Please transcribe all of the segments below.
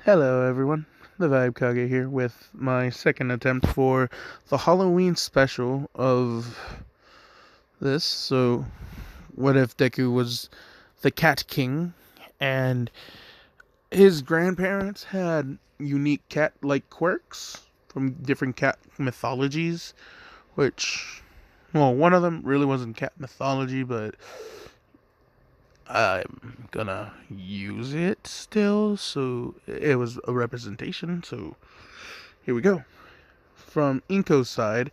Hello everyone, the Vibe Kage here with my second attempt for the Halloween special of this. So, what if Deku was the Cat King and his grandparents had unique cat-like quirks from different cat mythologies, which, well, one of them really wasn't cat mythology, but I'm gonna use it still, so it was a representation, so here we go. From Inko's side,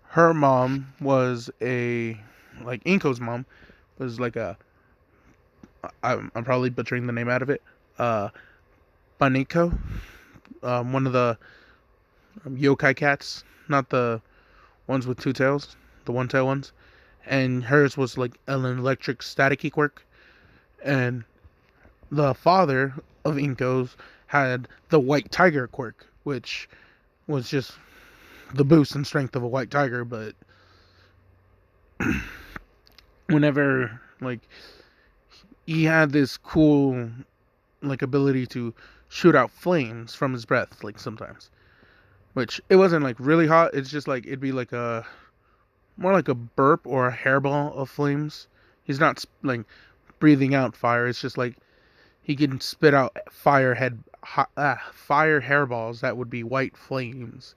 her mom was Inko's mom was like I'm probably butchering the name out of it, uh, Baneko, one of the yokai cats, not the ones with two tails, the one tail ones, and hers was like an electric staticky quirk, and the father of Inko's had the white tiger quirk, which was just the boost and strength of a white tiger, but whenever he had this cool ability to shoot out flames from his breath sometimes, which it wasn't really hot, it's just it'd be a more like a burp or a hairball of flames. He's not breathing out fire, it's just he can spit out fire hairballs that would be white flames,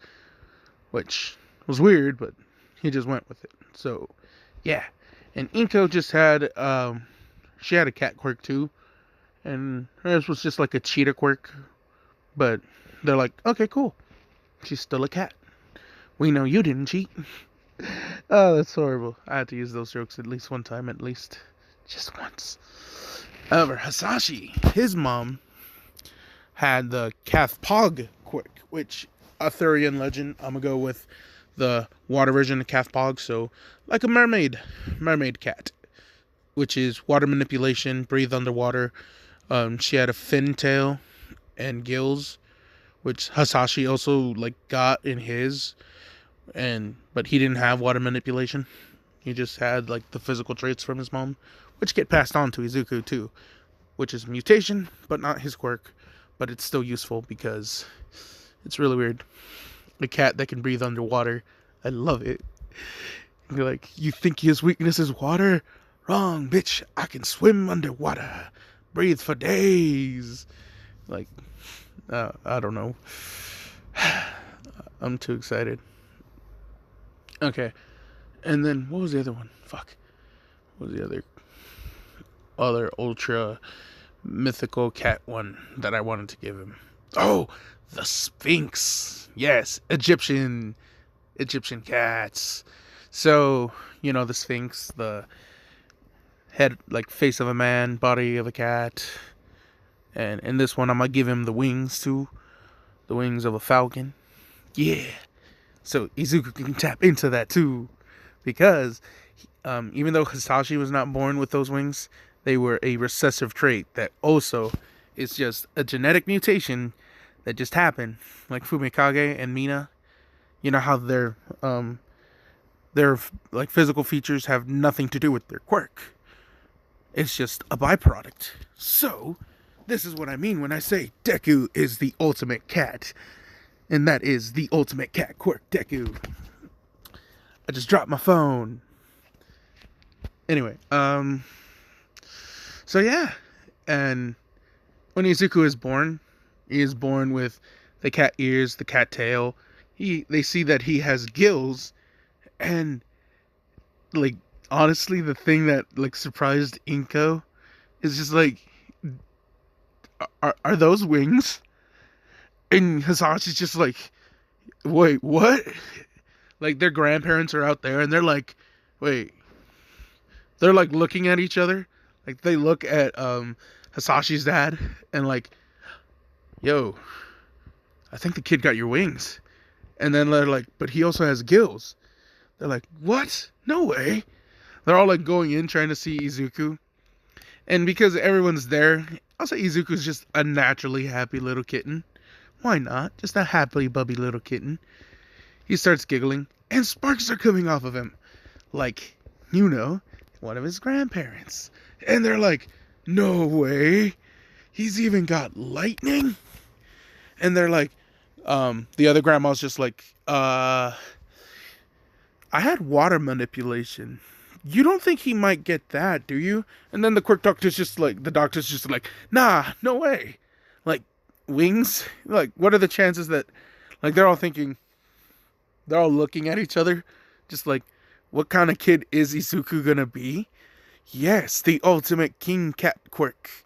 which was weird, but he just went with it. So yeah. And Inko just had she had a cat quirk too, and hers was just like a cheetah quirk. But they're like, okay, cool. She's still a cat. We know you didn't cheat. Oh, that's horrible. I had to use those jokes at least one time, at least. Just once. However, Hasashi, his mom, had the Cathpog quirk, which Arthurian legend, I'm gonna go with the water version of Cathpog, so like a mermaid cat, which is water manipulation, breathe underwater. She had a fin tail and gills, which Hasashi also got in his, but he didn't have water manipulation. He just had the physical traits from his mom, which get passed on to Izuku too, which is mutation, but not his quirk, but it's still useful because it's really weird. A cat that can breathe underwater. I love it. You're like, you think his weakness is water? Wrong, bitch. I can swim underwater. Breathe for days. I don't know. I'm too excited. Okay. And then, what was the other one? Fuck. What was the other ultra mythical cat one that I wanted to give him? Oh, the Sphinx. Yes, Egyptian cats. So, the Sphinx, the head, face of a man, body of a cat. And in this one, I'm going to give him the wings, too. The wings of a falcon. Yeah. So, Izuku can tap into that, too. Because, even though Hisashi was not born with those wings, they were a recessive trait that also is just a genetic mutation that just happened. Like Fumikage and Mina. You know how their physical features have nothing to do with their quirk. It's just a byproduct. So, this is what I mean when I say Deku is the ultimate cat. And that is the ultimate cat quirk, Deku. I just dropped my phone. Anyway, so yeah. And when Izuku is born, he is born with the cat ears, the cat tail. They see that he has gills, and honestly, the thing that surprised Inko is just are those wings? And Hasashi's just wait, what? Their grandparents are out there, and they're wait. They're looking at each other. They look at Hasashi's dad, and yo, I think the kid got your wings. And then they're but he also has gills. They're like, what? No way. They're all going in trying to see Izuku. And because everyone's there, I'll say Izuku's just a naturally happy little kitten. Why not? Just a happy, bubby little kitten. He starts giggling, and sparks are coming off of him. One of his grandparents. And they're like, no way. He's even got lightning? And they're like, the other grandma's just like, I had water manipulation. You don't think he might get that, do you? And then the quirk doctor's just like, the doctor's just like, nah, no way. Like, wings? Like, what are the chances that, like, they're all looking at each other, just like, what kind of kid is Izuku gonna be? Yes, the ultimate king cat quirk.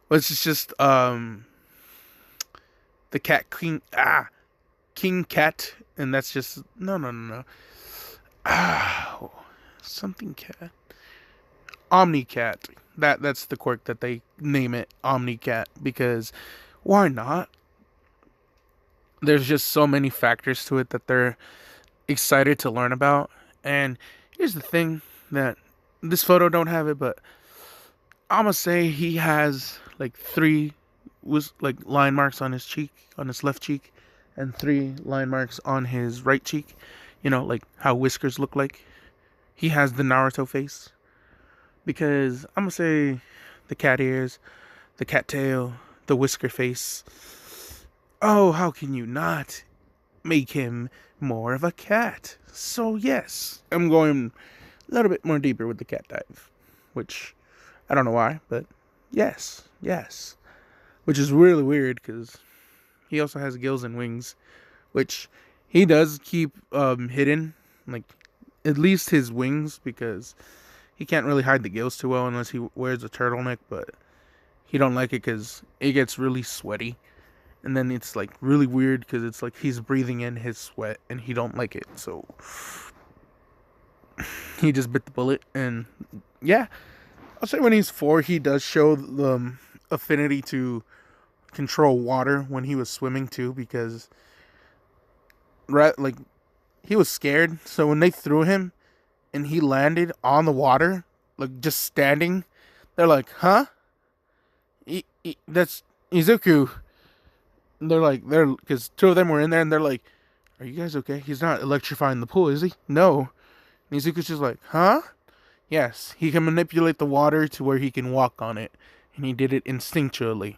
Which is just, the cat king cat, and that's just, no. Something cat. Omnicat. That's the quirk that they name it, Omnicat, because why not? There's just so many factors to it that they're excited to learn about. And here's the thing, that this photo don't have it, but I'ma say he has like three line marks on his cheek, on his left cheek, and three line marks on his right cheek. You know, like how whiskers look like. He has the Naruto face. Because I'm gonna say the cat ears, the cat tail, the whisker face. Oh, how can you not make him more of a cat? So yes, I'm going a little bit more deeper with the cat dive. Which, I don't know why, but yes. Which is really weird because he also has gills and wings. Which he does keep hidden, like at least his wings, because he can't really hide the gills too well unless he wears a turtleneck, but he don't like it because it gets really sweaty. And then it's like really weird because it's like he's breathing in his sweat and he don't like it. So he just bit the bullet. And yeah, I'll say when he's 4, he does show the affinity to control water when he was swimming too, because like he was scared. So when they threw him and he landed on the water, like just standing, they're like, huh? That's Izuku. And because 2 of them were in there, and they're like, are you guys okay? He's not electrifying the pool, is he? No. And Izuku's just like, huh? Yes, he can manipulate the water to where he can walk on it. And he did it instinctually.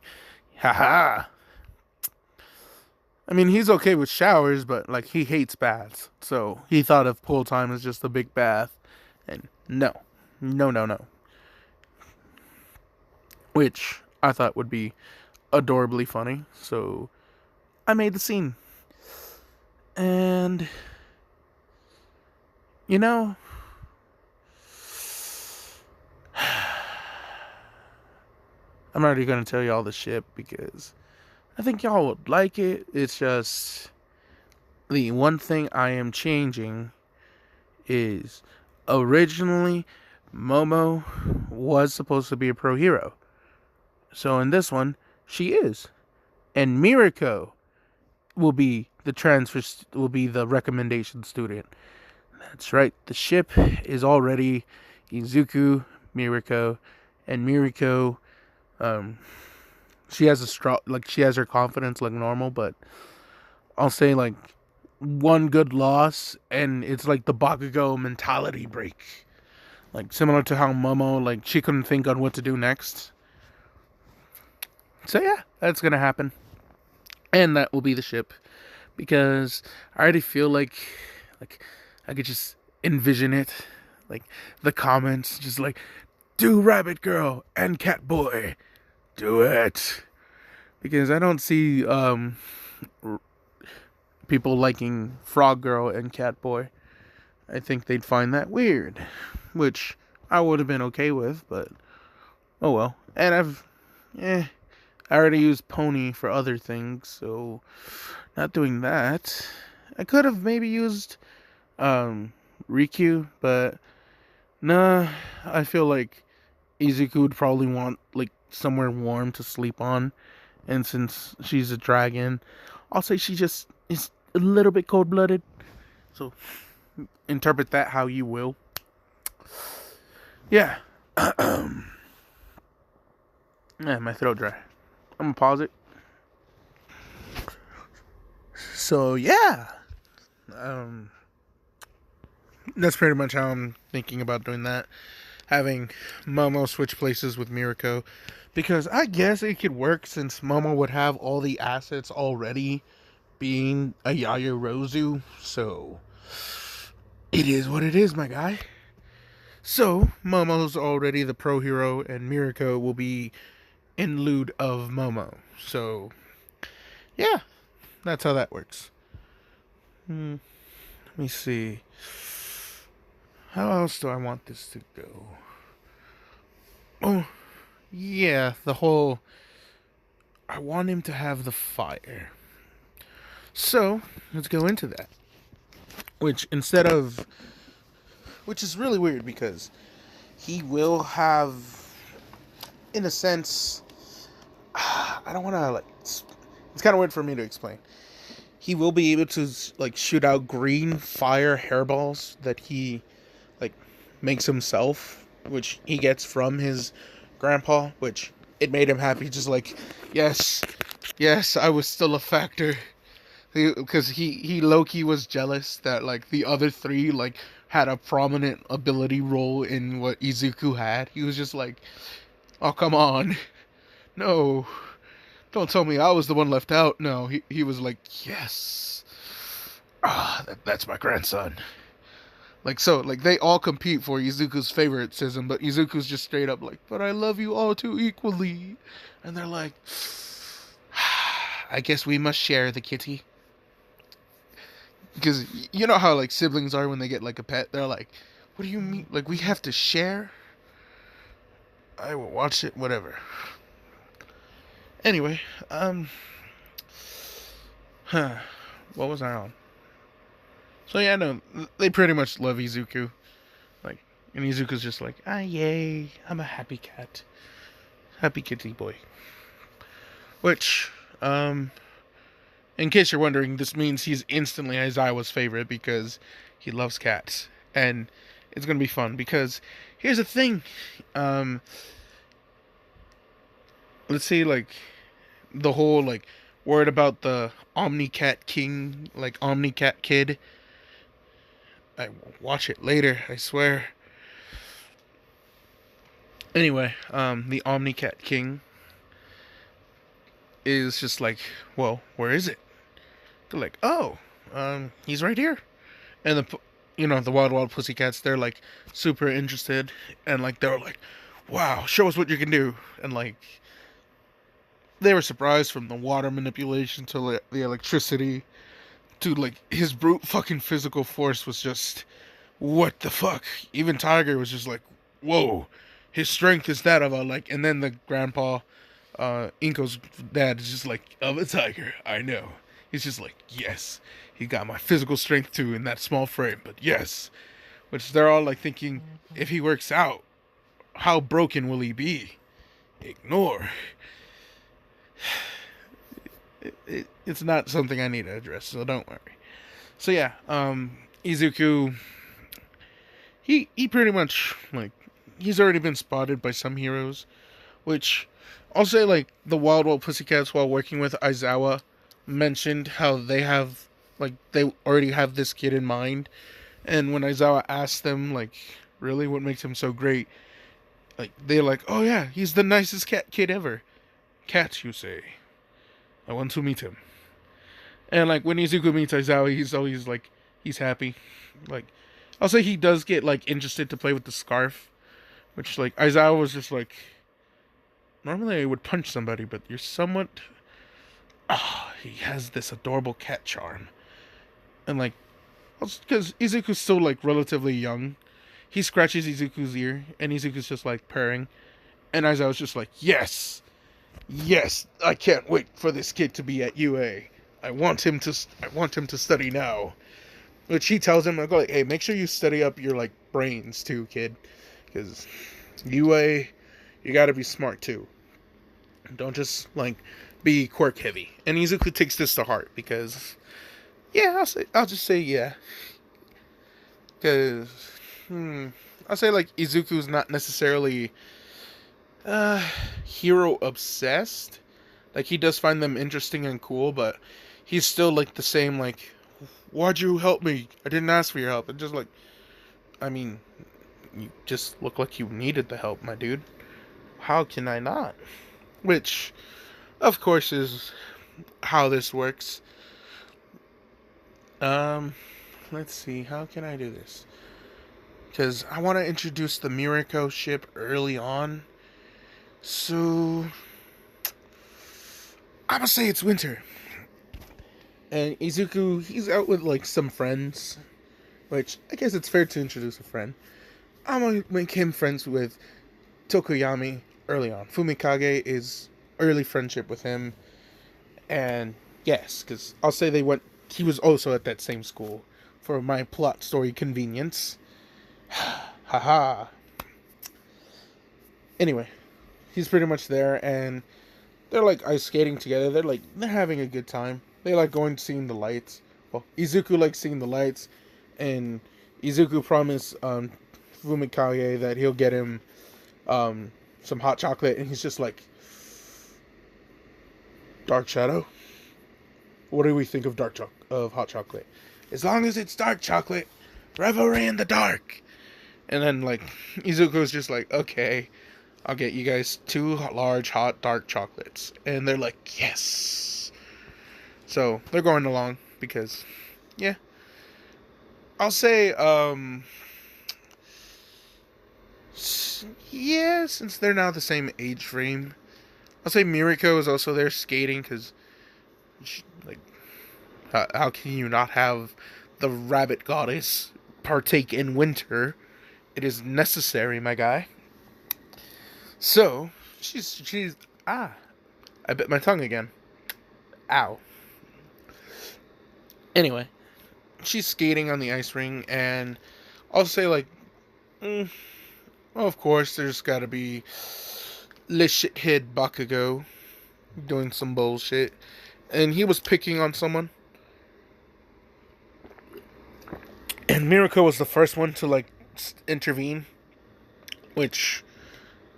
Haha. I mean, he's okay with showers, but like he hates baths. So he thought of pool time as just a big bath. And no. Which I thought would be adorably funny. So I made the scene. And you know, I'm already going to tell you all the shit because I think y'all would like it. It's just the one thing I am changing is originally Momo was supposed to be a pro hero. So in this one, she is. And Miriko will be the recommendation student. That's right. The ship is already Izuku, Miriko, and Miriko. She has she has her confidence like normal, but I'll say like one good loss and it's like the Bakugo mentality break. Like similar to how Momo, like she couldn't think on what to do next. So yeah, that's gonna happen. And that will be the ship. Because I already feel like I could just envision it. Like the comments just like, do Rabbit Girl and Cat Boy. Do it. Because I don't see people liking Frog Girl and Cat Boy. I think they'd find that weird. Which I would have been okay with, but oh well. And I already used Pony for other things, so not doing that. I could have maybe used Riku, but nah, I feel like Izuku would probably want like somewhere warm to sleep on, and since she's a dragon, I'll say she just is a little bit cold-blooded. So interpret that how you will. Yeah. Man, my throat dry. I'm gonna pause it. So yeah, that's pretty much how I'm thinking about doing that. Having Momo switch places with Miriko, Because I guess it could work since Momo would have all the assets already being a Yaoyorozu. So it is what it is, my guy. So Momo's already the pro hero, and Miriko will be in lieu of Momo. So yeah, that's how that works. Let me see. How else do I want this to go? Oh, yeah, the whole. I want him to have the fire. So, let's go into that. Which is really weird because he will have, in a sense, I don't want to, like, it's kind of weird for me to explain. He will be able to, like, shoot out green fire hairballs that he, like, makes himself, which he gets from his grandpa, which it made him happy. Just like, yes, I was still a factor. Because he low-key was jealous that, like, the other three, like, had a prominent ability role in what Izuku had. He was just like, oh, come on. No. Don't tell me I was the one left out. No, he was like, yes. That's my grandson. Like, so, like, they all compete for Izuku's favoritism, but Izuku's just straight up like, but I love you all too equally. And they're like, I guess we must share the kitty. Because you know how, like, siblings are when they get, like, a pet? They're like, what do you mean? Like, we have to share? I will watch it, whatever. Anyway, what was I on? So yeah, no, they pretty much love Izuku. Like, and Izuku's just like, yay, I'm a happy cat. Happy kitty boy. Which, in case you're wondering, this means he's instantly Aizawa's favorite because he loves cats. And it's gonna be fun because here's the thing. Let's say, like, the whole, like, word about the Omni-Cat King, like, Omni-Cat Kid. I will watch it later, I swear. Anyway, the Omni-Cat King is just like, well, where is it? They're like, oh, he's right here. And the Wild Wild Pussycats, they're, like, super interested. And, like, they're like, wow, show us what you can do. And, like, they were surprised from the water manipulation to the electricity to, like, his brute fucking physical force was just, what the fuck? Even Tiger was just like, whoa, his strength is that of a, like, and then the grandpa, Inko's dad is just like, of a tiger, I know. He's just like, yes, he got my physical strength too in that small frame, but yes. Which they're all, like, thinking, if he works out, how broken will he be? Ignore. It's not something I need to address, so don't worry. So yeah, Izuku, he pretty much, like, he's already been spotted by some heroes, which I'll say, like, the Wild Wild Pussycats, while working with Aizawa, mentioned how they have, like, they already have this kid in mind, and when Aizawa asked them, like, really, what makes him so great, like, they're like, oh yeah, he's the nicest kid ever. Cat, you say? I want to meet him. And, like, when Izuku meets Aizawa, he's always, like, he's happy. Like, I'll say he does get, like, interested to play with the scarf, which, like, Aizawa was just like, normally I would punch somebody, but you're somewhat, he has this adorable cat charm. And, like, because Izuku's still, like, relatively young, he scratches Izuku's ear, and Izuku's just, like, purring, and Aizawa's just like, yes, I can't wait for this kid to be at UA. I want him to study now. Which he tells him, like, hey, make sure you study up your, like, brains too, kid, because UA, you gotta be smart too. Don't just, like, be quirk heavy. And Izuku takes this to heart because, yeah, I'll just say yeah. Because, I'll say, like, Izuku's not necessarily hero obsessed. Like, he does find them interesting and cool, but he's still, like, the same, like, why'd you help me? I didn't ask for your help. And just, like, I mean, you just look like you needed the help, my dude. How can I not? which, of course, is how this works. Um, let's see, how can I do this? Because I want to introduce the Miriko ship early on. So, I'm gonna say it's winter. And Izuku, he's out with like some friends, which I guess it's fair to introduce a friend. I'm gonna make him friends with Tokoyami early on. Fumikage is early friendship with him. And yes, because I'll say he was also at that same school for my plot story convenience. Haha. Anyway, he's pretty much there, and they're like ice skating together. They're having a good time. They like going to seeing the lights. Well, Izuku likes seeing the lights, and Izuku promised Fumikage that he'll get him some hot chocolate, and he's just like, dark shadow. What do we think of hot chocolate? As long as it's dark chocolate, revelry in the dark. And then like Izuku's just like, okay, I'll get you guys 2 large hot dark chocolates. And they're like, yes. So they're going along because, yeah. I'll say, yeah, since they're now the same age frame, I'll say Miriko is also there skating because, like, how can you not have the rabbit goddess partake in winter? It is necessary, my guy. So, she's I bit my tongue again. Ow. Anyway, she's skating on the ice ring, and I'll say, like, well, of course, there's gotta be the shithead Bakugo doing some bullshit, and he was picking on someone. And Miriko was the first one to, like, intervene, which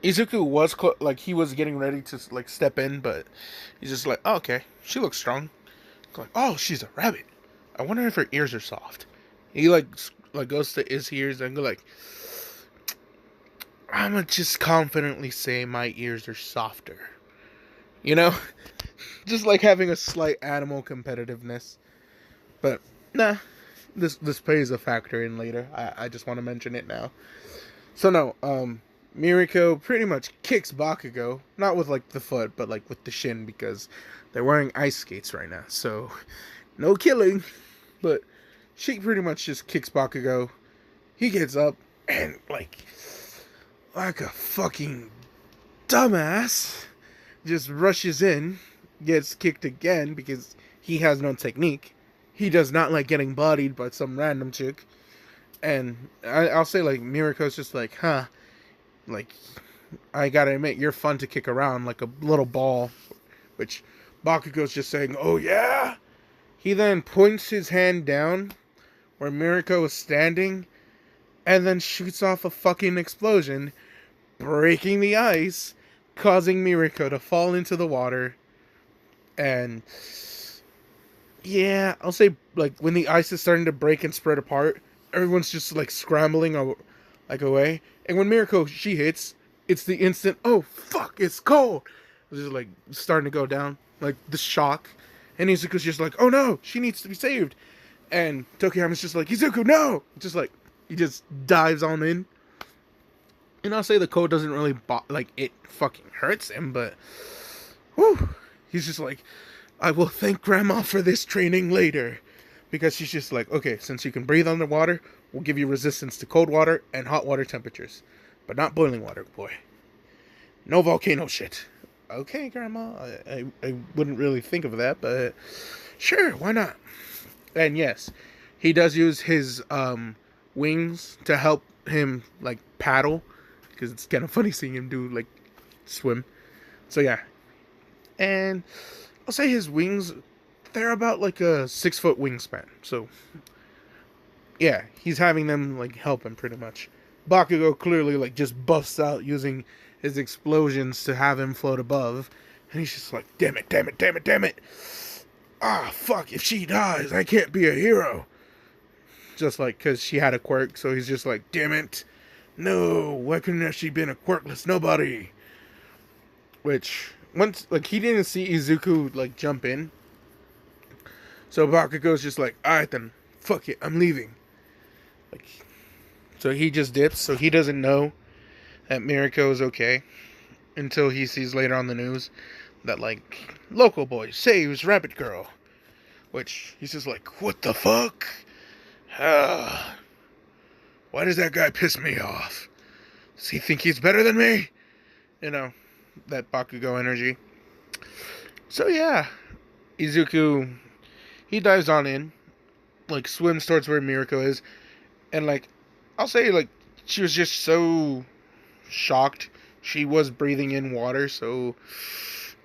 Izuku was he was getting ready to like step in, but he's just like, oh, okay, she looks strong. Like, oh, she's a rabbit. I wonder if her ears are soft. He like goes to his ears and go like, I'ma just confidently say my ears are softer. You know, just like having a slight animal competitiveness. But nah, this plays a factor in later. I just want to mention it now. So no, Miriko pretty much kicks Bakugo, not with like the foot, but like with the shin, because they're wearing ice skates right now. So no killing, but she pretty much just kicks Bakugo. He gets up and like a fucking dumbass just rushes in, gets kicked again because he has no technique. He does not like getting bodied by some random chick. And I'll say, like, Miriko's just like, huh, like, I gotta admit, you're fun to kick around like a little ball. Which Bakugo's just saying, oh yeah? He then points his hand down where Miriko is standing and then shoots off a fucking explosion, breaking the ice, causing Miriko to fall into the water. And yeah, I'll say, like, when the ice is starting to break and spread apart, everyone's just like scrambling away. And when Miriko, she hits, it's the instant, oh fuck, it's cold. It's just like starting to go down, like the shock. And Izuku's just like, oh no, she needs to be saved. And Tokiyama's just like, Izuku, no! Just like, he just dives on in. And I'll say the code doesn't really, like, it fucking hurts him, but, whew, he's just like, I will thank Grandma for this training later. Because she's just like, okay, since you can breathe underwater, we'll give you resistance to cold water and hot water temperatures. But not boiling water, boy. No volcano shit. Okay, Grandma, I wouldn't really think of that, but sure, why not? And yes, he does use his wings to help him, like, paddle. Because it's kind of funny seeing him do, like, swim. So yeah. And I'll say his wings, they're about like a 6-foot wingspan. So yeah, he's having them like help him pretty much. Bakugo clearly like just busts out using his explosions to have him float above. And he's just like, damn it. Ah, fuck, if she dies, I can't be a hero. Just like, because she had a quirk, so he's just like, damn it. No, why couldn't she been a quirkless nobody? Which, once, like, he didn't see Izuku, like, jump in. So Bakugo's just like, alright then, fuck it, I'm leaving. Like, so he just dips, so he doesn't know that Miriko is okay until he sees later on the news that, like, local boy saves rabbit girl. Which, he's just like, what the fuck? Why does that guy piss me off? Does he think he's better than me? You know, that Bakugo energy. So yeah, Izuku, he dives on in, like, swims towards where Miriko is, and, like, I'll say, like, she was just so shocked. She was breathing in water, so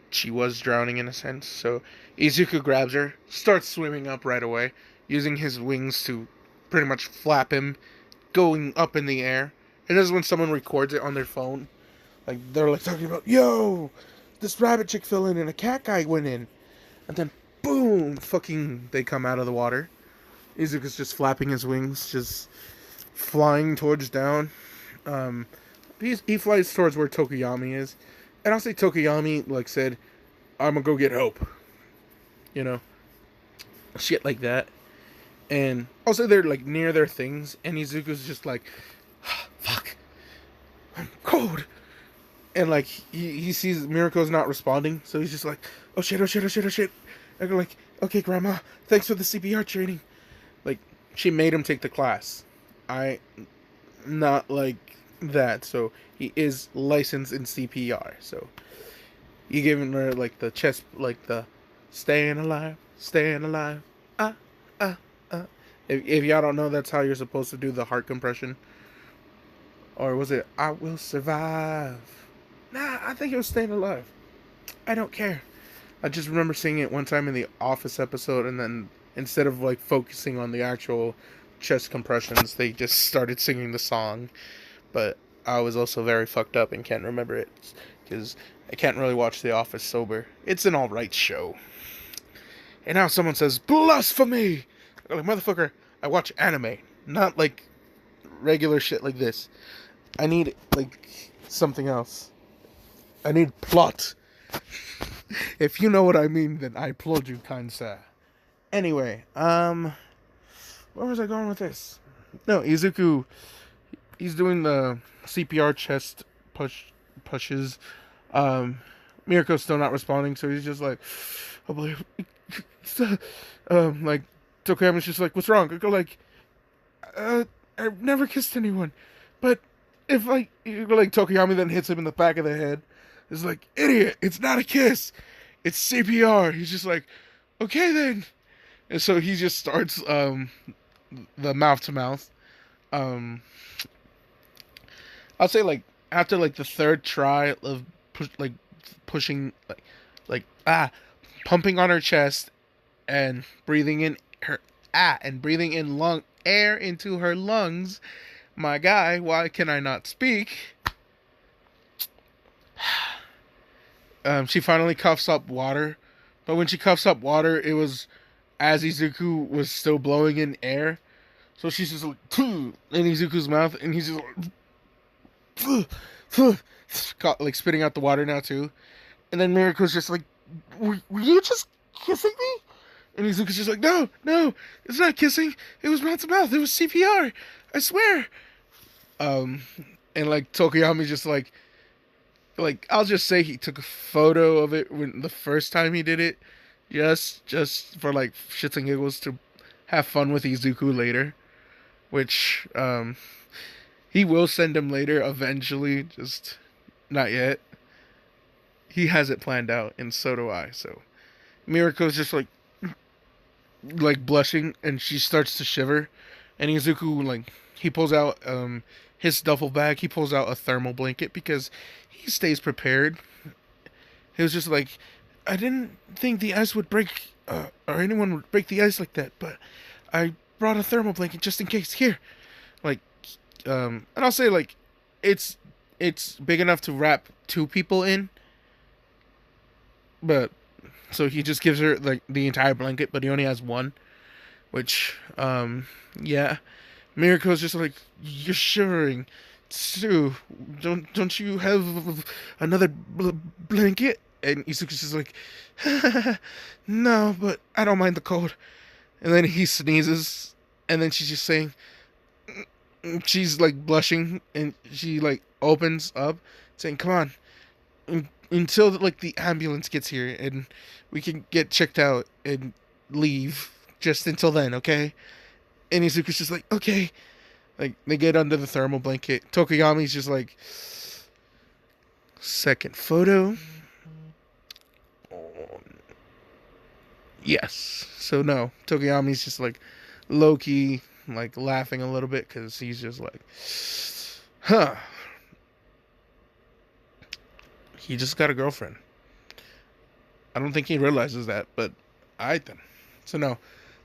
she was drowning in a sense. So Izuku grabs her, starts swimming up right away, using his wings to pretty much flap him, going up in the air. And this is when someone records it on their phone. Like, they're like talking about, yo, this rabbit chick fell in and a cat guy went in. And then, boom, fucking, they come out of the water. Izuku's just flapping his wings, just flying towards down. He flies towards where Tokoyami is. And I'll say Tokoyami, like, said, I'm gonna go get help. You know? Shit like that. And also they're, like, near their things. And Izuku's just like, fuck. I'm cold. And, like, he sees Miriko's not responding. So he's just like, oh shit, oh shit, oh shit, oh shit. And they're like, okay, Grandma, thanks for the CPR training. Like, she made him take the class. Not like that. So he is licensed in CPR. So you giving her, like, the chest, like, the staying alive. If y'all don't know, that's how you're supposed to do the heart compression. Or was it, I will survive? Nah, I think it was staying alive. I don't care. I just remember seeing it one time in the Office episode, and then instead of, like, focusing on the actual chest compressions, they just started singing the song. But I was also very fucked up and can't remember it, because I can't really watch The Office sober. It's an alright show. And now someone says, blasphemy! I'm like, motherfucker, I watch anime, not, like, regular shit like this. I need, like, something else. I need plot. If you know what I mean, then I applaud you, kind sir. Anyway, where was I going with this? No, Izuku, he's doing the CPR chest pushes. Miriko's still not responding, so he's just like, oh boy. Like, Tokoyami's just like, what's wrong? I go like, I've never kissed anyone, but if, like, Tokoyami then hits him in the back of the head. It's like, idiot, it's not a kiss, it's CPR. He's just like, okay then. And so he just starts the mouth to mouth. I'll say, like, after, like, the third try of pushing, pumping on her chest and breathing in her air into her lungs. My guy, why can I not speak? She finally coughs up water, but when she coughs up water, it was as Izuku was still blowing in air. So she's just like, in Izuku's mouth, and he's just like spitting out the water now too. And then Miriko's just like, were you just kissing me? And Izuku's just like, no, it's not kissing. It was mouth to mouth. It was CPR. I swear. And, like, Tokoyami's just like, I'll just say he took a photo of it when the first time he did it, just for, like, shits and giggles to have fun with Izuku later, which he will send him later eventually, just not yet. He has it planned out, and so do I. So Miriko's just like blushing, and she starts to shiver, and Izuku, like, he pulls out his duffel bag. He pulls out a thermal blanket because he stays prepared. He was just like, I didn't think the ice would break, or anyone would break the ice like that, but I brought a thermal blanket just in case. Here, like, and I'll say, like, it's big enough to wrap 2 people in, but so he just gives her, like, the entire blanket, but he only has 1, which, yeah. Miriko's just like, you're shivering. Sue, don't you have another blanket? And Izuku's just like, no, but I don't mind the cold. And then he sneezes, and then she's just saying, she's like blushing, and she like opens up, saying, "Come on, until like the ambulance gets here, and we can get checked out and leave. Just until then, okay?" And Izuku's just like, "Okay." Like they get under the thermal blanket. Tokoyami's just like, second photo. Yes. So no, Tokoyami's just like low key, like laughing a little bit because he's just like, huh. He just got a girlfriend. I don't think he realizes that, but I then. So no,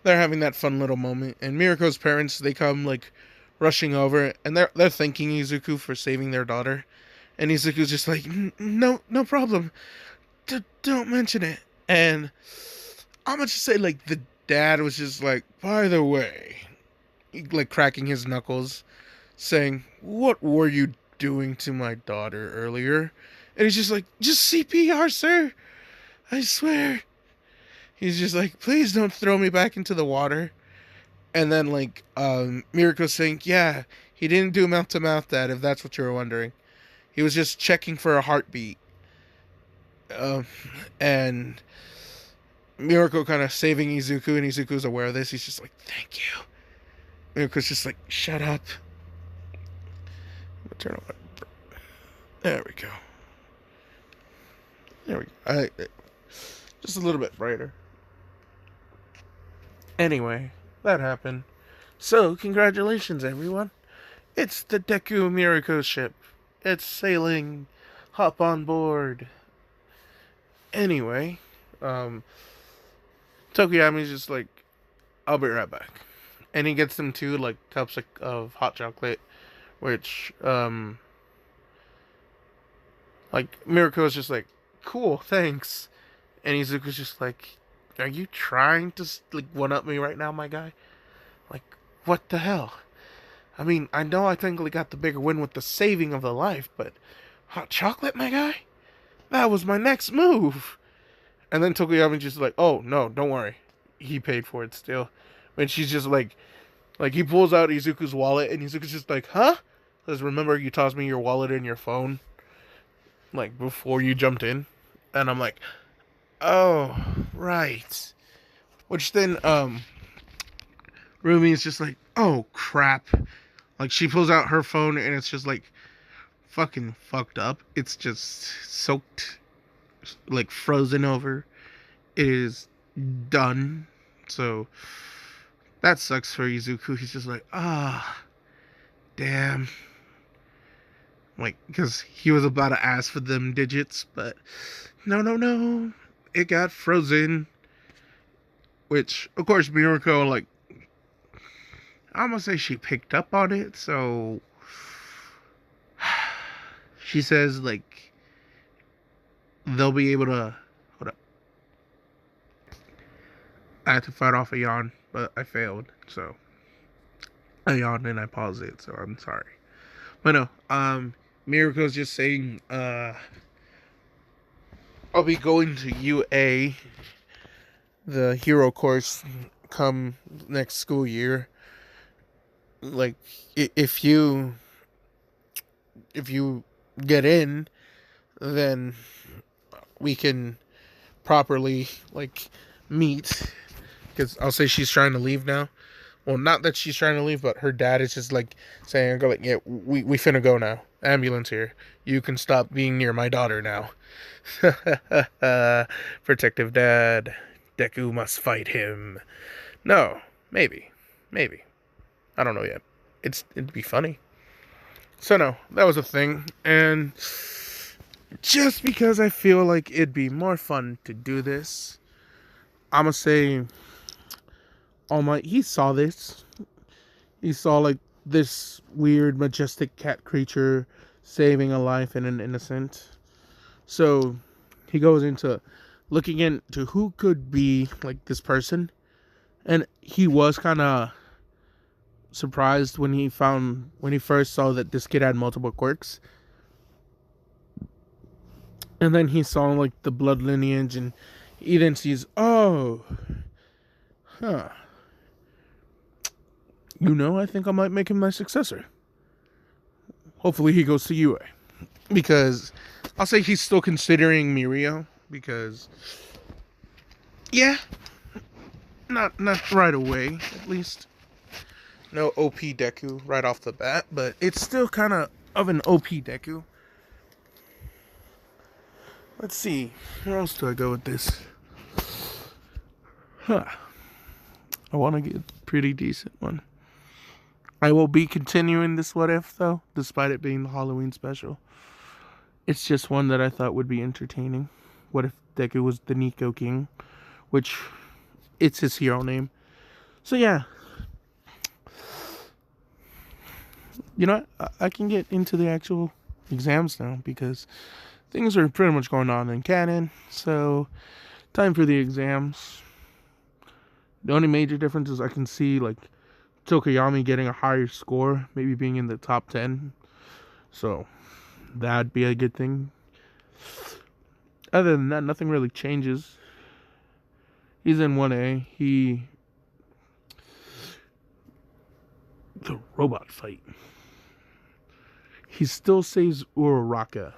they're having that fun little moment, and Miriko's parents, they come like rushing over, and they're thanking Izuku for saving their daughter, and Izuku's just like, no problem, don't mention it. And I'm gonna just say, like, the dad was just like, by the way, like cracking his knuckles, saying, "What were you doing to my daughter earlier?" And he's just like, "Just CPR, sir. I swear." He's just like, "Please don't throw me back into the water." And then, like, Miriko's saying, "Yeah, he didn't do mouth to mouth, Dad, if that's what you were wondering. He was just checking for a heartbeat." And Miriko kind of saving Izuku, and Izuku's aware of this. He's just like, "Thank you." Miriko's just like, "Shut up." Turn on. There we go. There we go. Just a little bit brighter. Anyway, that happened. So, congratulations, everyone. It's the Deku Miriko ship. It's sailing. Hop on board. Anyway, Tokoyami's just like, "I'll be right back." And he gets them 2, like, cups of hot chocolate, which, like, Miriko's just like, "Cool, thanks." And Izuku's just like, "Are you trying to, like, one-up me right now, my guy? Like, what the hell? I mean, I know I technically got the bigger win with the saving of the life, but hot chocolate, my guy? That was my next move." And then Tokoyami's just like, "Oh, no, don't worry. He paid for it still." When she's just like he pulls out Izuku's wallet, and Izuku's just like, "Huh?" Because remember, you tossed me your wallet and your phone, like, before you jumped in. And I'm like, "Oh, right." Which then, Rumi is just like, "Oh, crap." Like, she pulls out her phone, and it's just, like, fucking fucked up. It's just soaked, like, frozen over. It is done. So, that sucks for Izuku. He's just like, damn. Like, because he was about to ask for them digits, but no. It got frozen. Which, of course, Miriko, like, I'm gonna say she picked up on it, so she says, like, they'll be able to... Hold up. I had to fight off a yawn, but I failed, so I yawned and I paused it, so I'm sorry. But no, Miriko's just saying, I'll be going to UA, the hero course, come next school year. Like, if you get in, then we can properly, like, meet. Because I'll say she's trying to leave now. Well, not that she's trying to leave, but her dad is just, like, saying, like, "Yeah, we finna go now. Ambulance here. You can stop being near my daughter now." Protective dad. Deku must fight him. No, maybe. I don't know yet. It'd be funny. So no, that was a thing. And just because I feel like it'd be more fun to do this, I'ma say All Might, he saw this. He saw, like, this weird, majestic cat creature saving a life and an innocent. So he goes into looking into who could be, like, this person. And he was kind of surprised when he first saw that this kid had multiple quirks. And then he saw like the blood lineage, and he then sees, oh, huh. I think I might make him my successor. Hopefully he goes to UA. Because I'll say he's still considering Miriko. Because, yeah, not right away, at least. No OP Deku right off the bat, but it's still kind of an OP Deku. Let's see, where else do I go with this? I want to get a pretty decent one. I will be continuing this What If, though, despite it being the Halloween special. It's just one that I thought would be entertaining. What if Deku was the Nico King? Which, it's his hero name. So yeah. I can get into the actual exams now, because things are pretty much going on in canon. So, time for the exams. The only major difference is I can see, like, Tokoyami getting a higher score, maybe being in the top 10. So, that'd be a good thing. Other than that, nothing really changes. He's in 1A. The robot fight. He still saves Uraraka.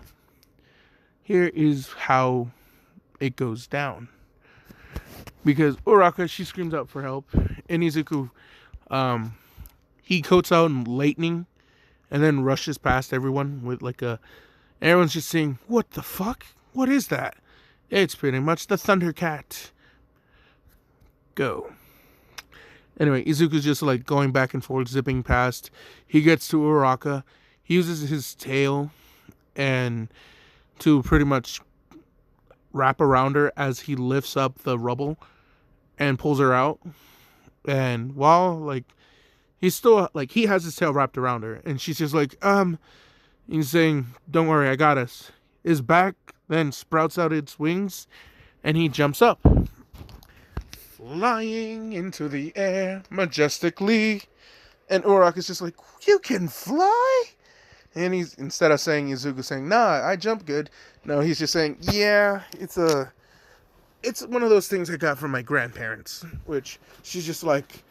Here is how it goes down. Because Uraraka, she screams out for help. And Izuku, he coats out in lightning and then rushes past everyone with like a... Everyone's just saying, what the fuck? What is that? It's pretty much the Thundercat. Go. Anyway, Izuku's just like going back and forth, zipping past. He gets to Uraraka. He uses his tail and to pretty much wrap around her as he lifts up the rubble and pulls her out. And while like he's still like he has his tail wrapped around her, and she's just like, he's saying, don't worry, I got us. His back then sprouts out its wings and he jumps up, flying into the air majestically. And Uraraka's just like, you can fly? And he's, instead of saying, Izuku saying, nah, I jump good. No, he's just saying, yeah, it's one of those things I got from my grandparents. Which, she's just like,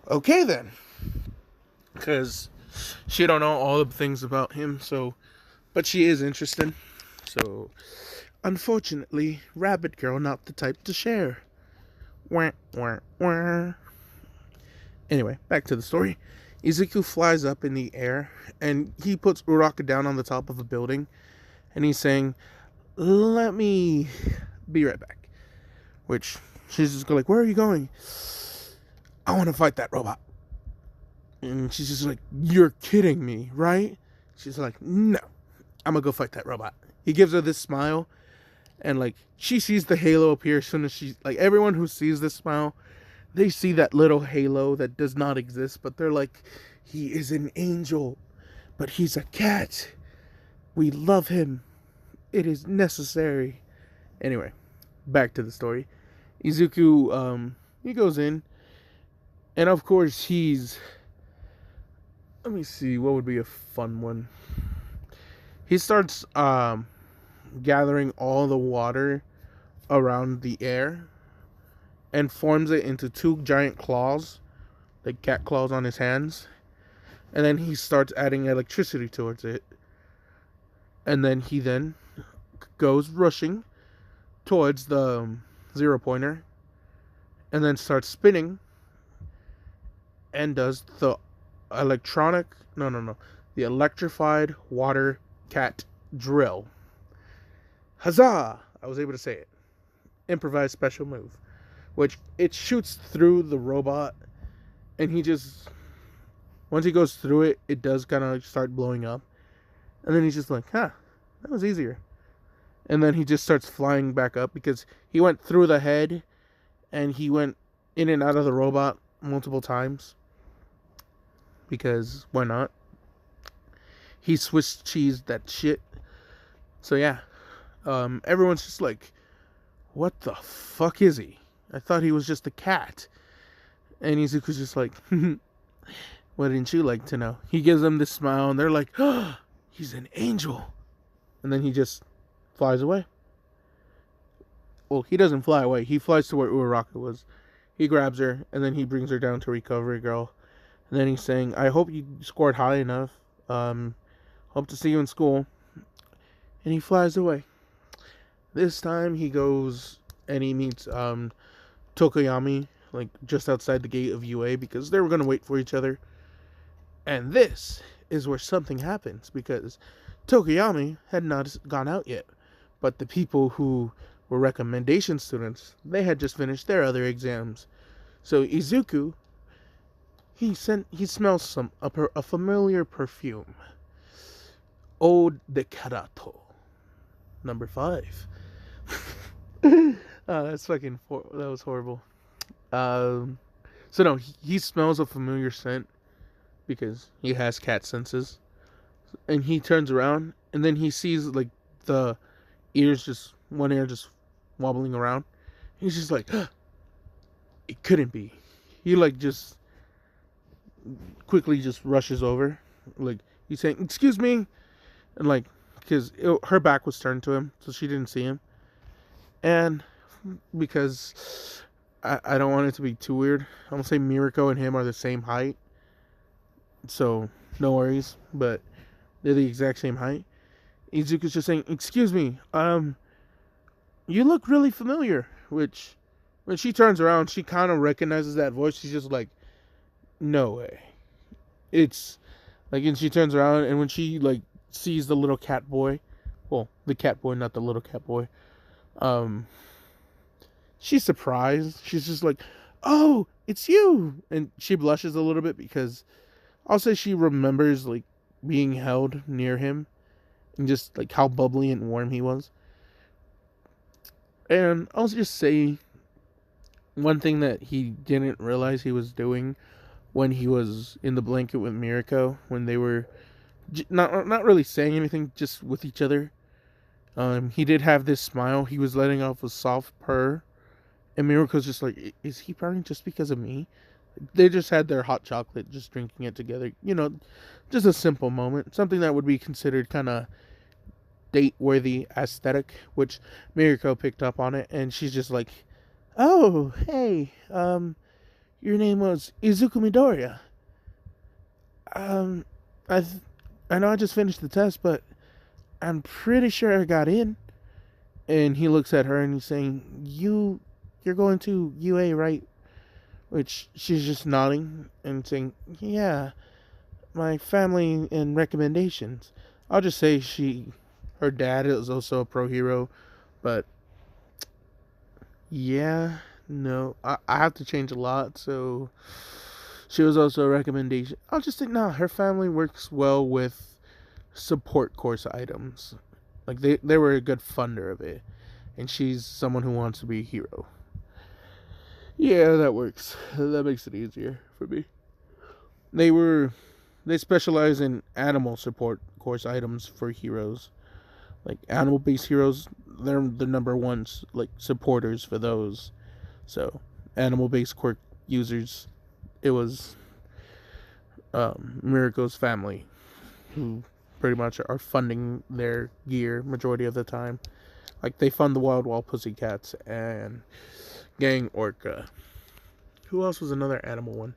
okay then. Because she don't know all the things about him, so, but she is interested. So, unfortunately, Rabbit Girl not the type to share. Wah, wah, wah. Anyway, back to the story. Izuku flies up in the air, and he puts Uraraka down on the top of a building, and he's saying, let me be right back. Which, she's just like, where are you going? I want to fight that robot. And she's just like, you're kidding me, right? She's like, no, I'm gonna go fight that robot. He gives her this smile, and like, she sees the halo appear as soon as she, like, everyone who sees this smile, they see that little halo that does not exist, but they're like, he is an angel, but he's a cat. We love him. It is necessary. Anyway, back to the story. Izuku, he goes in, and of course let me see, what would be a fun one? He starts, gathering all the water around the air, and forms it into two giant claws, like cat claws on his hands. And then he starts adding electricity towards it. And then he goes rushing towards the 0 pointer. And then starts spinning. And does the the electrified water cat drill. Huzzah! I was able to say it. Improvised special move. Which, it shoots through the robot, and once he goes through it, it does kind of start blowing up. And then he's just like, that was easier. And then he just starts flying back up, because he went through the head, and he went in and out of the robot multiple times. Because, why not? He Swiss cheesed that shit. So yeah, everyone's just like, what the fuck is he? I thought he was just a cat. And Izuku's just like, what didn't you like to know? He gives them this smile, and they're like, oh, he's an angel. And then he just flies away. Well, he doesn't fly away. He flies to where Uraraka was. He grabs her, and then he brings her down to Recovery Girl. And then he's saying, I hope you scored high enough. Hope to see you in school. And he flies away. This time he goes and he meets Tokoyami, like just outside the gate of UA, because they were going to wait for each other. And this is where something happens, because Tokoyami had not gone out yet. But the people who were recommendation students, they had just finished their other exams. So Izuku, he smells a familiar perfume. Eau de Karato, number 5. That was horrible. So no, he smells a familiar scent because he has cat senses, and he turns around and then he sees like the one ear just wobbling around. He's just like, it couldn't be. He like just quickly just rushes over, like he's saying, "Excuse me," and like because her back was turned to him, so she didn't see him. And because I don't want it to be too weird, I'm gonna say Miriko and him are the same height, so no worries. But they're the exact same height. Izuku's just saying, "Excuse me, you look really familiar." Which, when she turns around, she kind of recognizes that voice. She's just like, "No way." It's like, and she turns around, and when she like sees the little cat boy, well, the cat boy, not the little cat boy, she's surprised. She's just like, "Oh, it's you," and she blushes a little bit because I'll say she remembers like being held near him and just like how bubbly and warm he was. And I'll just say one thing that he didn't realize he was doing when he was in the blanket with Miriko, when they were not really saying anything, just with each other. He did have this smile. He was letting off a soft purr, and Miriko's just like, "Is he purring just because of me?" They just had their hot chocolate, just drinking it together. Just a simple moment, something that would be considered kind of date-worthy aesthetic, which Miriko picked up on it, and she's just like, "Oh, hey, your name was Izuku Midoriya. I know I just finished the test, but I'm pretty sure I got in." And he looks at her and he's saying, You're going to UA, right?" Which she's just nodding and saying, "Yeah, my family and recommendations." I'll just say her dad is also a pro hero, but yeah, no, I have to change a lot, so she was also a recommendation. I'll just say, no, her family works well with support course items. Like, they were a good funder of it, and she's someone who wants to be a hero. Yeah, that works. That makes it easier for me. They specialize in animal support course items for heroes. Like, animal-based heroes, they're the number one, like, supporters for those. So, animal-based quirk users, it was Miriko's family who pretty much are funding their gear majority of the time. Like, they fund the Wild Wild Pussycats and Gang Orca. Who else was another animal one?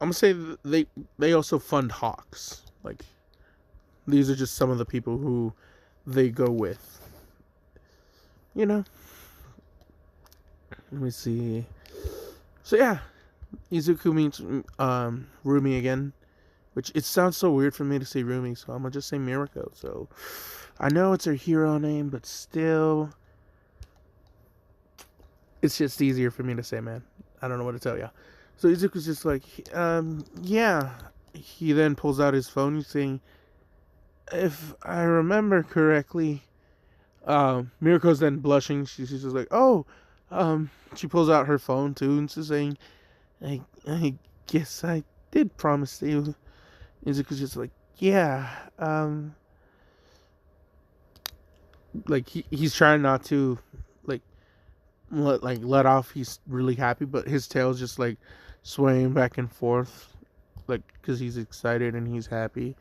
I'm gonna say they also fund hawks. Like, these are just some of the people who they go with. Let me see. So yeah, Izuku meets Rumi again, which it sounds so weird for me to say Rumi, so I'm gonna just say Miriko. So I know it's her hero name, but still, it's just easier for me to say, man. I don't know what to tell ya. So Izuku's just like, yeah. He then pulls out his phone. He's saying, if I remember correctly, Miriko's then blushing. She's just like, oh, she pulls out her phone too, and she's saying, I guess I did promise to you. Izuku's just like, yeah, like he's trying not to, like, let off. He's really happy, but his tail's just like swaying back and forth, like, because he's excited and he's happy.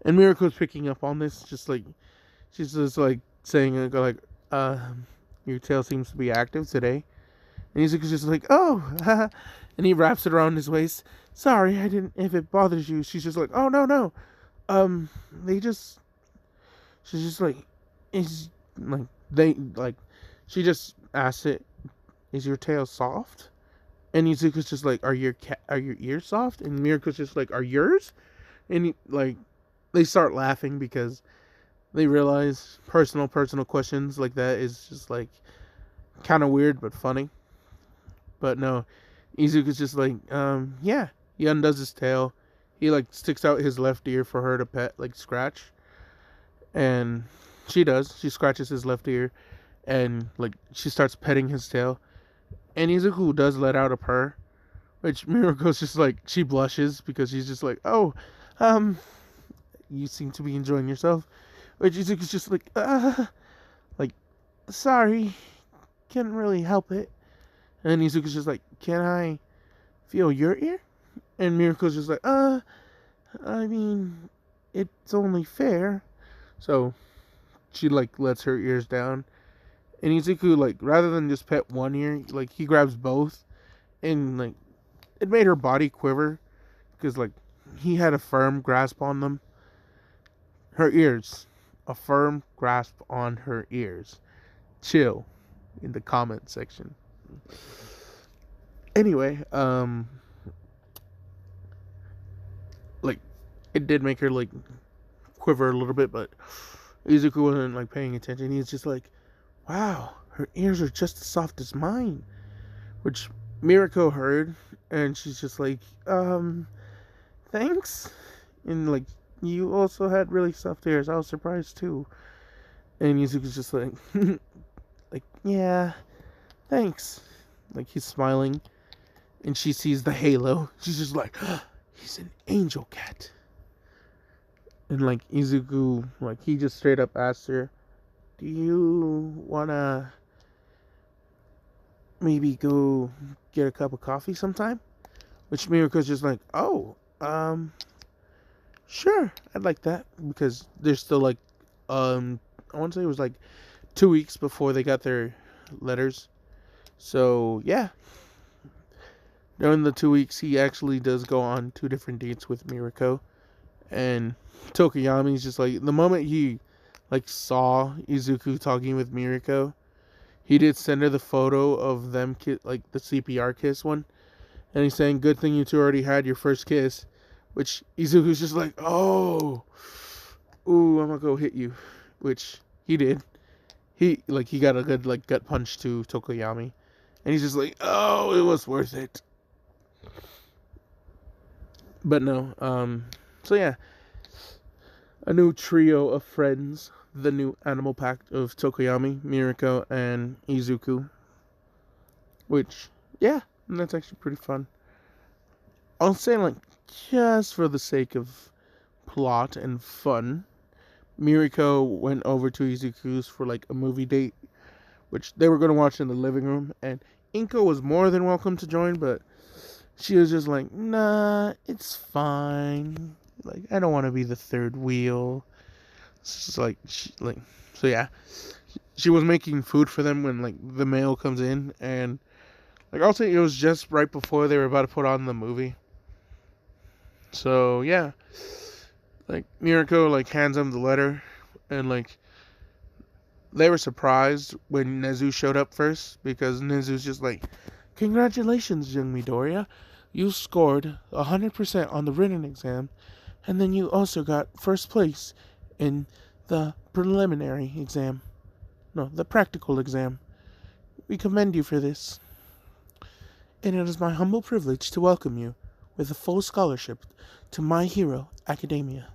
And Miriko's picking up on this, just like, She's just like saying like, your tail seems to be active today. And he's just like, oh, and he wraps it around his waist. Sorry, I didn't. If it bothers you, she's just like, oh no no, they just. She's just like, is like they like. She just asked it, is your tail soft? And Izuku's just like, are your ears soft? And Miriko's just like, are yours? And like, they start laughing because they realize personal questions like that is just like kind of weird but funny. But no, Izuku's just like, yeah. He undoes his tail. He like sticks out his left ear for her to pet, like scratch. And she does. She scratches his left ear, and like she starts petting his tail. And Izuku does let out a purr, which Miriko's just like, she blushes because she's just like, oh, you seem to be enjoying yourself. Which Izuku's just like, sorry, can't really help it. And Izuku's just like, can I feel your ear? And Miriko's just like, I mean, it's only fair. So she like lets her ears down. And Izuku, like, rather than just pet one ear, like, he grabs both. And, like, it made her body quiver. Because, like, he had a firm grasp on them. Her ears. A firm grasp on her ears. Chill. In the comment section. Anyway, like, it did make her, like, quiver a little bit. But Izuku wasn't, like, paying attention. He's just like, wow, her ears are just as soft as mine. Which Miriko heard, and she's just like, thanks? And like, you also had really soft ears. I was surprised too. And Yuzuki's just like, like, yeah, thanks. Like, he's smiling, and she sees the halo. She's just like, he's an angel cat. And like, Izuku, like, he just straight up asked her, do you wanna maybe go get a cup of coffee sometime? Which Miriko's just like, oh, sure, I'd like that. Because there's still like, I want to say it was like 2 weeks before they got their letters. So, yeah. During the 2 weeks, he actually does go on 2 different dates with Miriko. And Tokoyami's just like, the moment he like saw Izuku talking with Miriko, he did send her the photo of them like the CPR kiss one, and he's saying, good thing you two already had your first kiss, which Izuku's just like, oh, ooh, I'm gonna go hit you, which he did. He got a good like gut punch to Tokoyami, and he's just like, oh, it was worth it. But no, so yeah, a new trio of friends. The new animal pact of Tokoyami, Miriko, and Izuku. Which, yeah, that's actually pretty fun. I'll say, like, just for the sake of plot and fun, Miriko went over to Izuku's for, like, a movie date, which they were going to watch in the living room, and Inko was more than welcome to join, but she was just like, nah, it's fine. Like, I don't want to be the third wheel. It's just like, so yeah, she was making food for them when like the mail comes in, and like I'll say it was just right before they were about to put on the movie. So yeah, like Miriko like hands them the letter, and like they were surprised when Nezu showed up first, because Nezu's just like, congratulations, young Midoriya, you scored 100% on the written exam, and then you also got first place in the preliminary exam. No, the practical exam. We commend you for this. And it is my humble privilege to welcome you with a full scholarship to My Hero Academia.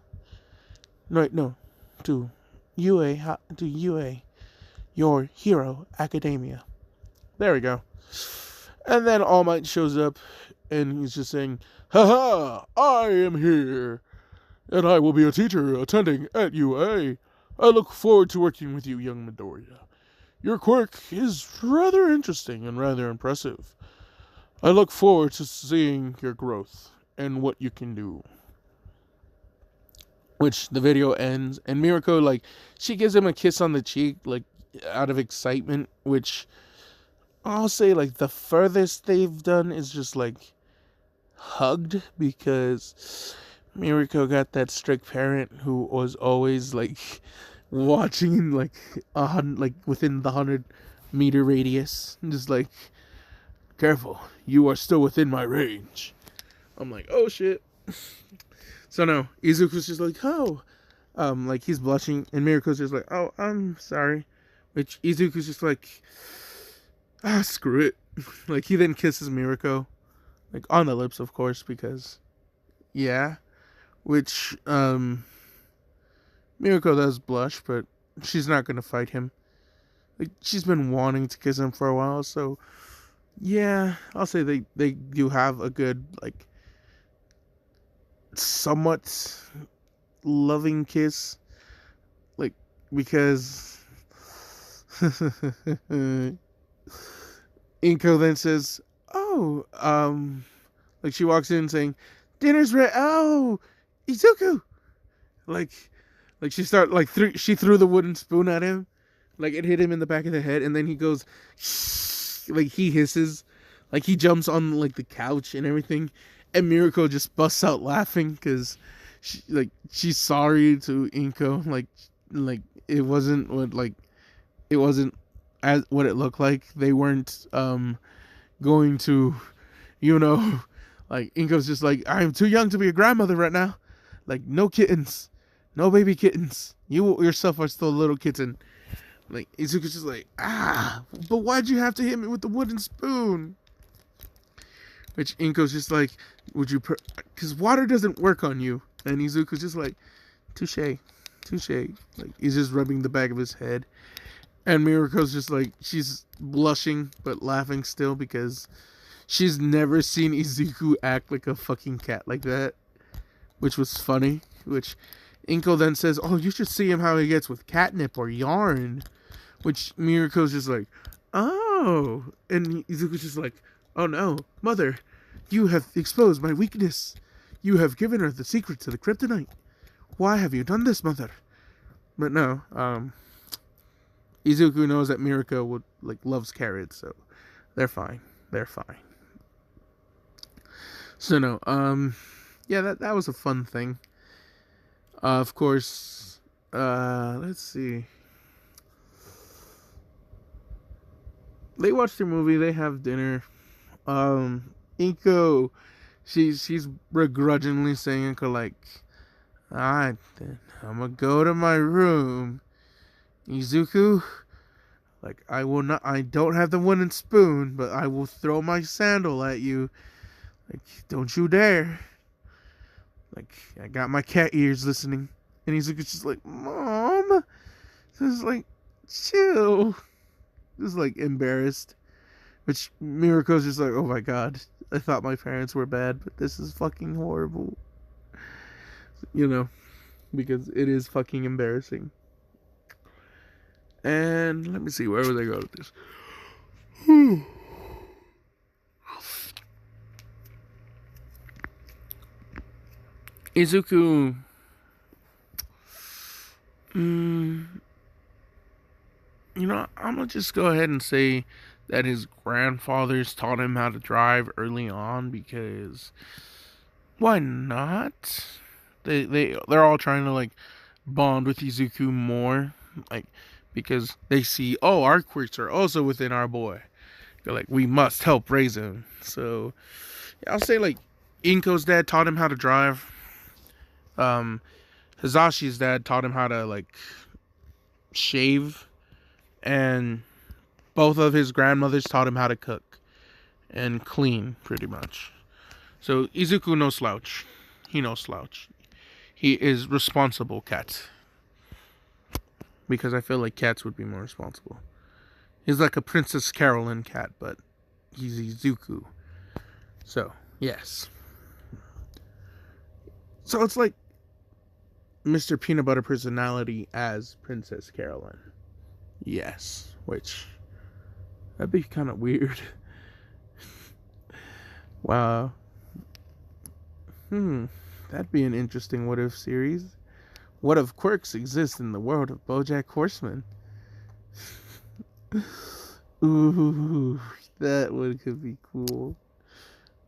To UA, Your Hero Academia. There we go. And then All Might shows up, and he's just saying, haha, I am here, and I will be a teacher attending at UA. I look forward to working with you, young Midoriya. Your quirk is rather interesting and rather impressive. I look forward to seeing your growth and what you can do. which the video ends, and Miriko, like, she gives him a kiss on the cheek, like, out of excitement, which I'll say, like, the furthest they've done is just, like, hugged, because Miriko got that strict parent who was always, like, watching, like, like, within the 100-meter radius, just like, careful, you are still within my range. I'm like, oh shit. So no, Izuku's just like, oh, like, he's blushing, and Miriko's just like, oh, I'm sorry. Which Izuku's just like, ah, screw it. Like, he then kisses Miriko, like, on the lips, of course, because, yeah. Which, Miriko does blush, but she's not gonna fight him. Like, she's been wanting to kiss him for a while, so, yeah, I'll say they do have a good, like, somewhat loving kiss, like, because Inko then says, oh, like, she walks in saying, dinner's ready. Oh, Izuku, like she start, like, she threw the wooden spoon at him, like, it hit him in the back of the head, and then he goes, like, he hisses, like, he jumps on, like, the couch and everything, and Miriko just busts out laughing, because she's sorry to Inko, like, it wasn't as what it looked like. They weren't going to, like, Inko's just like, I'm too young to be a grandmother right now, like, no kittens, no baby kittens, you yourself are still a little kitten. Like, Izuku's just like, but why'd you have to hit me with the wooden spoon? Which Inko's just like, would you, because water doesn't work on you. And Izuku's just like, touche. Like, he's just rubbing the back of his head. And Miriko's just like, she's blushing, but laughing still, because she's never seen Izuku act like a fucking cat like that. Which was funny. Which Inko then says, oh, you should see him how he gets with catnip or yarn. Which Miriko's just like, oh. And Izuku's just like, oh no, mother, you have exposed my weakness. You have given her the secret to the kryptonite. Why have you done this, mother? But no, Izuku knows that Miriko loves carrots, so they're fine. So no, yeah, that was a fun thing. Of course, let's see. They watch their movie, they have dinner. Inko, she's begrudgingly saying, like, alright then, I'm gonna go to my room. Izuku, like, I don't have the wooden spoon, but I will throw my sandal at you. Like, don't you dare. Like, I got my cat ears listening. And Izuku's just like, Mom, just like, chill. Just like, embarrassed. Which Miriko's just like, oh my god, I thought my parents were bad, but this is fucking horrible. Because it is fucking embarrassing. And let me see, where would I go with this? Izuku, I'm gonna just go ahead and say that his grandfathers taught him how to drive early on, because why not? They're all trying to, like, bond with Izuku more, like, because they see, oh, our quirks are also within our boy. They're like, we must help raise him. So yeah, I'll say, like, Inko's dad taught him how to drive. Hazashi's dad taught him how to, like, shave, and both of his grandmothers taught him how to cook and clean, pretty much. So Izuku no slouch. He no slouch. He is responsible cat. Because I feel like cats would be more responsible. He's like a Princess Carolyn cat, but he's Izuku. So, yes. So it's like Mr. Peanut Butter personality as Princess Carolyn. Yes. Which, that'd be kind of weird. Wow. That'd be an interesting what if series. What if quirks exist in the world of BoJack Horseman? Ooh, that one could be cool.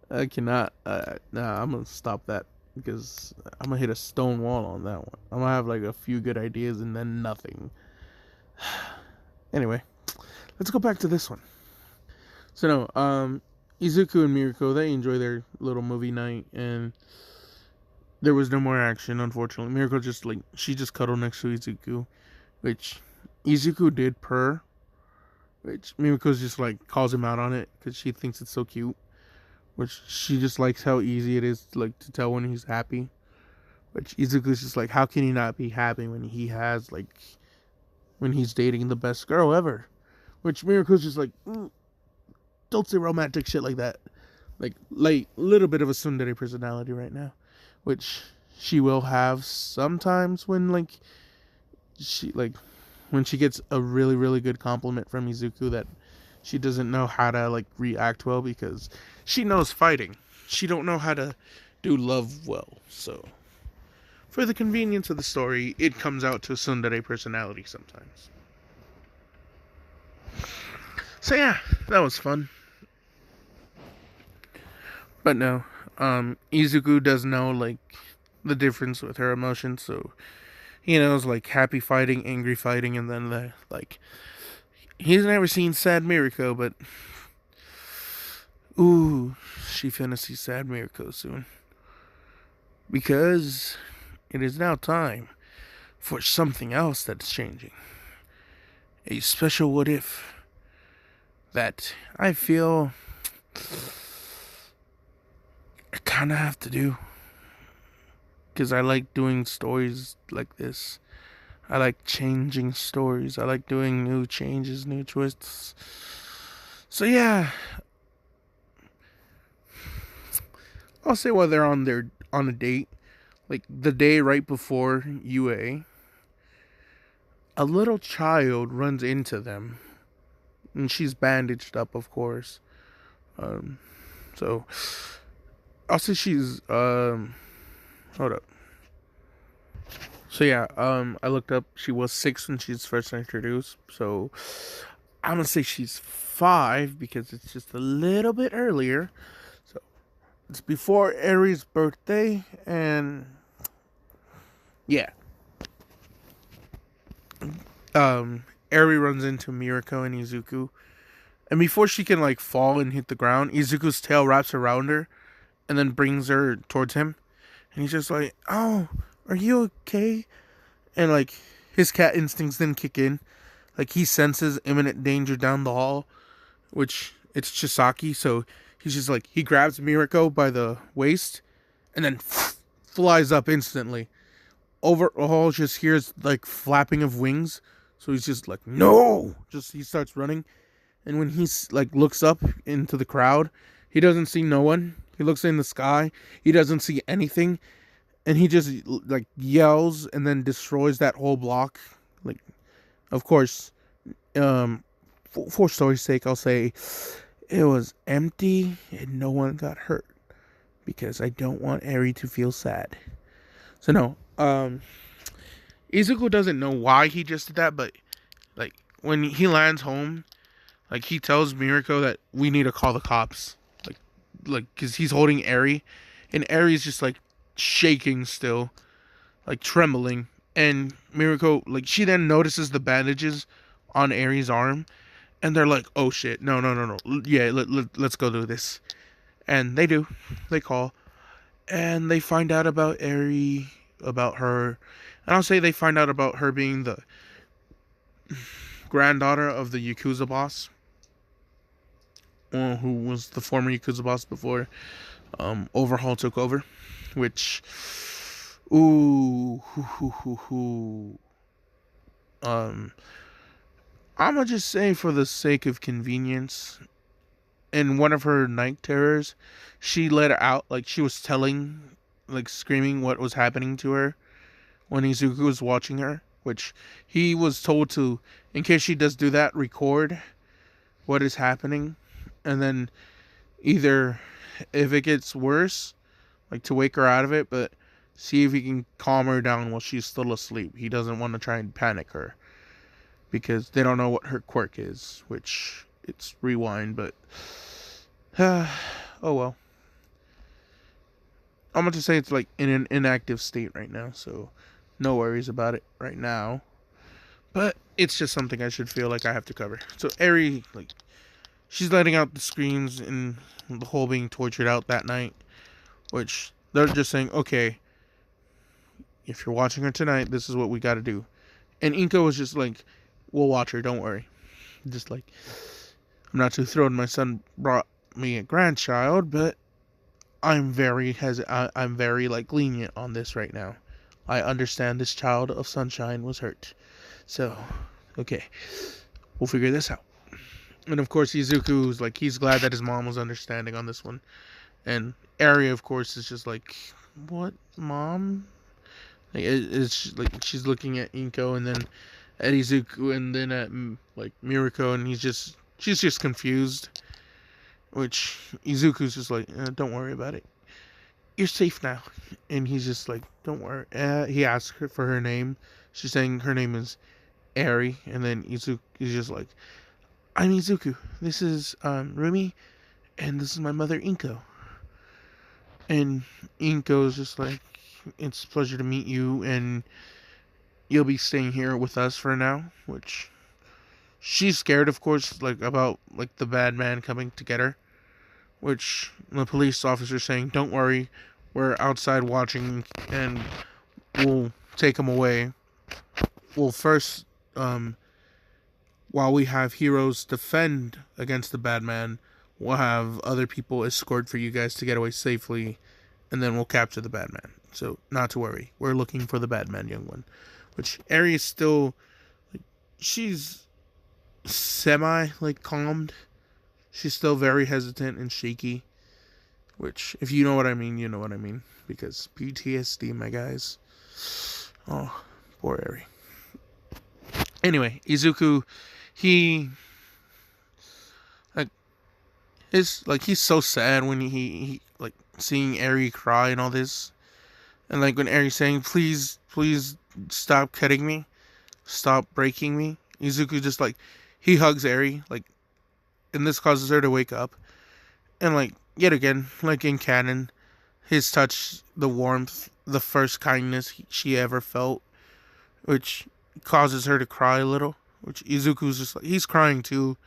I cannot. Nah, I'm gonna stop that because I'm gonna hit a stone wall on that one. I'm gonna have like a few good ideas and then nothing. Anyway, let's go back to this one. So no, Izuku and Miriko, they enjoy their little movie night, and there was no more action, unfortunately. Miriko just she just cuddled next to Izuku, which Izuku did purr, which Miriko's just calls him out on it because she thinks it's so cute. Which she just likes how easy it is to tell when he's happy. Which Izuku's just how can he not be happy when he has when he's dating the best girl ever? Which Miriko's just don't say romantic shit like that. Little bit of a tsundere personality right now, which she will have sometimes when when she gets a really really good compliment from Izuku that she doesn't know how to react well because she knows fighting. She don't know how to do love well. So for the convenience of the story, it comes out to a tsundere personality sometimes. So yeah, that was fun. But no, Izuku does know the difference with her emotions, so he knows happy fighting, angry fighting, and then he's never seen sad Miriko, but ooh, she finna see sad Miriko soon. Because it is now time for something else that's changing. A special what if that I feel I kinda have to do. Because I like doing stories like this. I like changing stories. I like doing new changes, new twists. So yeah, I'll say while they're on a date, the day right before UA, a little child runs into them, and she's bandaged up, of course. So I'll say she's hold up. So yeah, I looked up. She was 6 when she's first introduced. So I'm gonna say she's 5 because it's just a little bit earlier. So it's before Eri's birthday, and yeah. Eri runs into Miriko and Izuku, and before she can fall and hit the ground, Izuku's tail wraps around her, and then brings her towards him, and he's just "Oh, are you okay?" And his cat instincts then kick in. He senses imminent danger down the hall, which it's Chisaki, so he's just he grabs Miriko by the waist and then flies up instantly. Overall just hears flapping of wings, so he's just no! He starts running, and when he's looks up into the crowd, he doesn't see no one. He looks in the sky, he doesn't see anything. And he just yells and then destroys that whole block. Of course, for story's sake, I'll say it was empty and no one got hurt because I don't want Eri to feel sad. So no, Izuku doesn't know why he just did that, but when he lands home, he tells Miriko that we need to call the cops, because he's holding Eri, and Eri's just shaking still, trembling, and Miriko she then notices the bandages on Eri's arm, and they're oh shit, no, yeah, let's go do this. And they do. They call, and they find out about Eri, about her, and I'll say they find out about her being the granddaughter of the Yakuza boss, who was the former Yakuza boss before Overhaul took over. Which, I'ma just say for the sake of convenience, in one of her night terrors, she let out, she was telling, screaming what was happening to her when Izuku was watching her, which he was told to, in case she does do that, record what is happening, and then either, if it gets worse, to wake her out of it, but see if he can calm her down while she's still asleep. He doesn't want to try and panic her because they don't know what her quirk is, which it's rewind, but oh well. I'm going to say it's like in an inactive state right now, so no worries about it right now. But it's just something I should feel like I have to cover. So Eri, like, she's letting out the screams and the whole being tortured out that night, which they're just saying, okay, if you're watching her tonight, this is what we got to do. And Inko was just like, we'll watch her, don't worry. Just like, I'm not too thrilled my son brought me a grandchild, but I'm very I'm very like lenient on this right now. I understand this child of sunshine was hurt. So, okay, we'll figure this out. And of course, Izuku's like, he's glad that his mom was understanding on this one. And Eri, of course, is just like, what, mom? Like, it's like she's looking at Inko and then at Izuku and then at like Miriko, and she's just confused. Which Izuku's just like, don't worry about it. You're safe now. And he's just like, don't worry. He asks her for her name. She's saying her name is Eri, and then Izuku is just like, I'm Izuku. This is Rumi, and this is my mother Inko. And Inko's just like, it's a pleasure to meet you, and you'll be staying here with us for now. Which she's scared, of course, like about like the bad man coming to get her. Which the police officer saying, don't worry, we're outside watching, and we'll take him away. Well, first, while we have heroes defend against the bad man, we'll have other people escort for you guys to get away safely, and then we'll capture the bad man. So, not to worry. We're looking for the bad man, young one. Which, Eri is still, like, she's semi, like, calmed. She's still very hesitant and shaky. Which, if you know what I mean, you know what I mean. Because PTSD, my guys. Oh, poor Eri. Anyway, Izuku, he's he's so sad when he like seeing Eri cry and all this, and like when Eri's saying, please stop cutting me, stop breaking me. Izuku just like, he hugs Eri, like, and this causes her to wake up, and like yet again, like in canon, his touch, the warmth, the first kindness she ever felt, which causes her to cry a little, which Izuku's just like, he's crying too,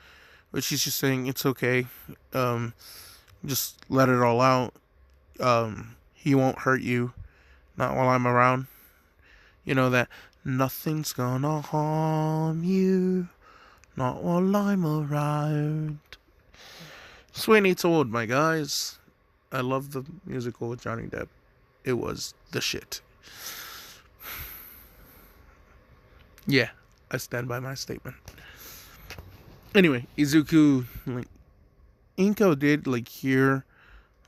but she's just saying it's okay, just let it all out, he won't hurt you, not while I'm around, you know that nothing's gonna harm you, not while I'm around. Sweeney Todd, my guys. I love the musical with Johnny Depp. It was the shit. Yeah, I stand by my statement. Anyway, Izuku, like, Inko did, like, hear,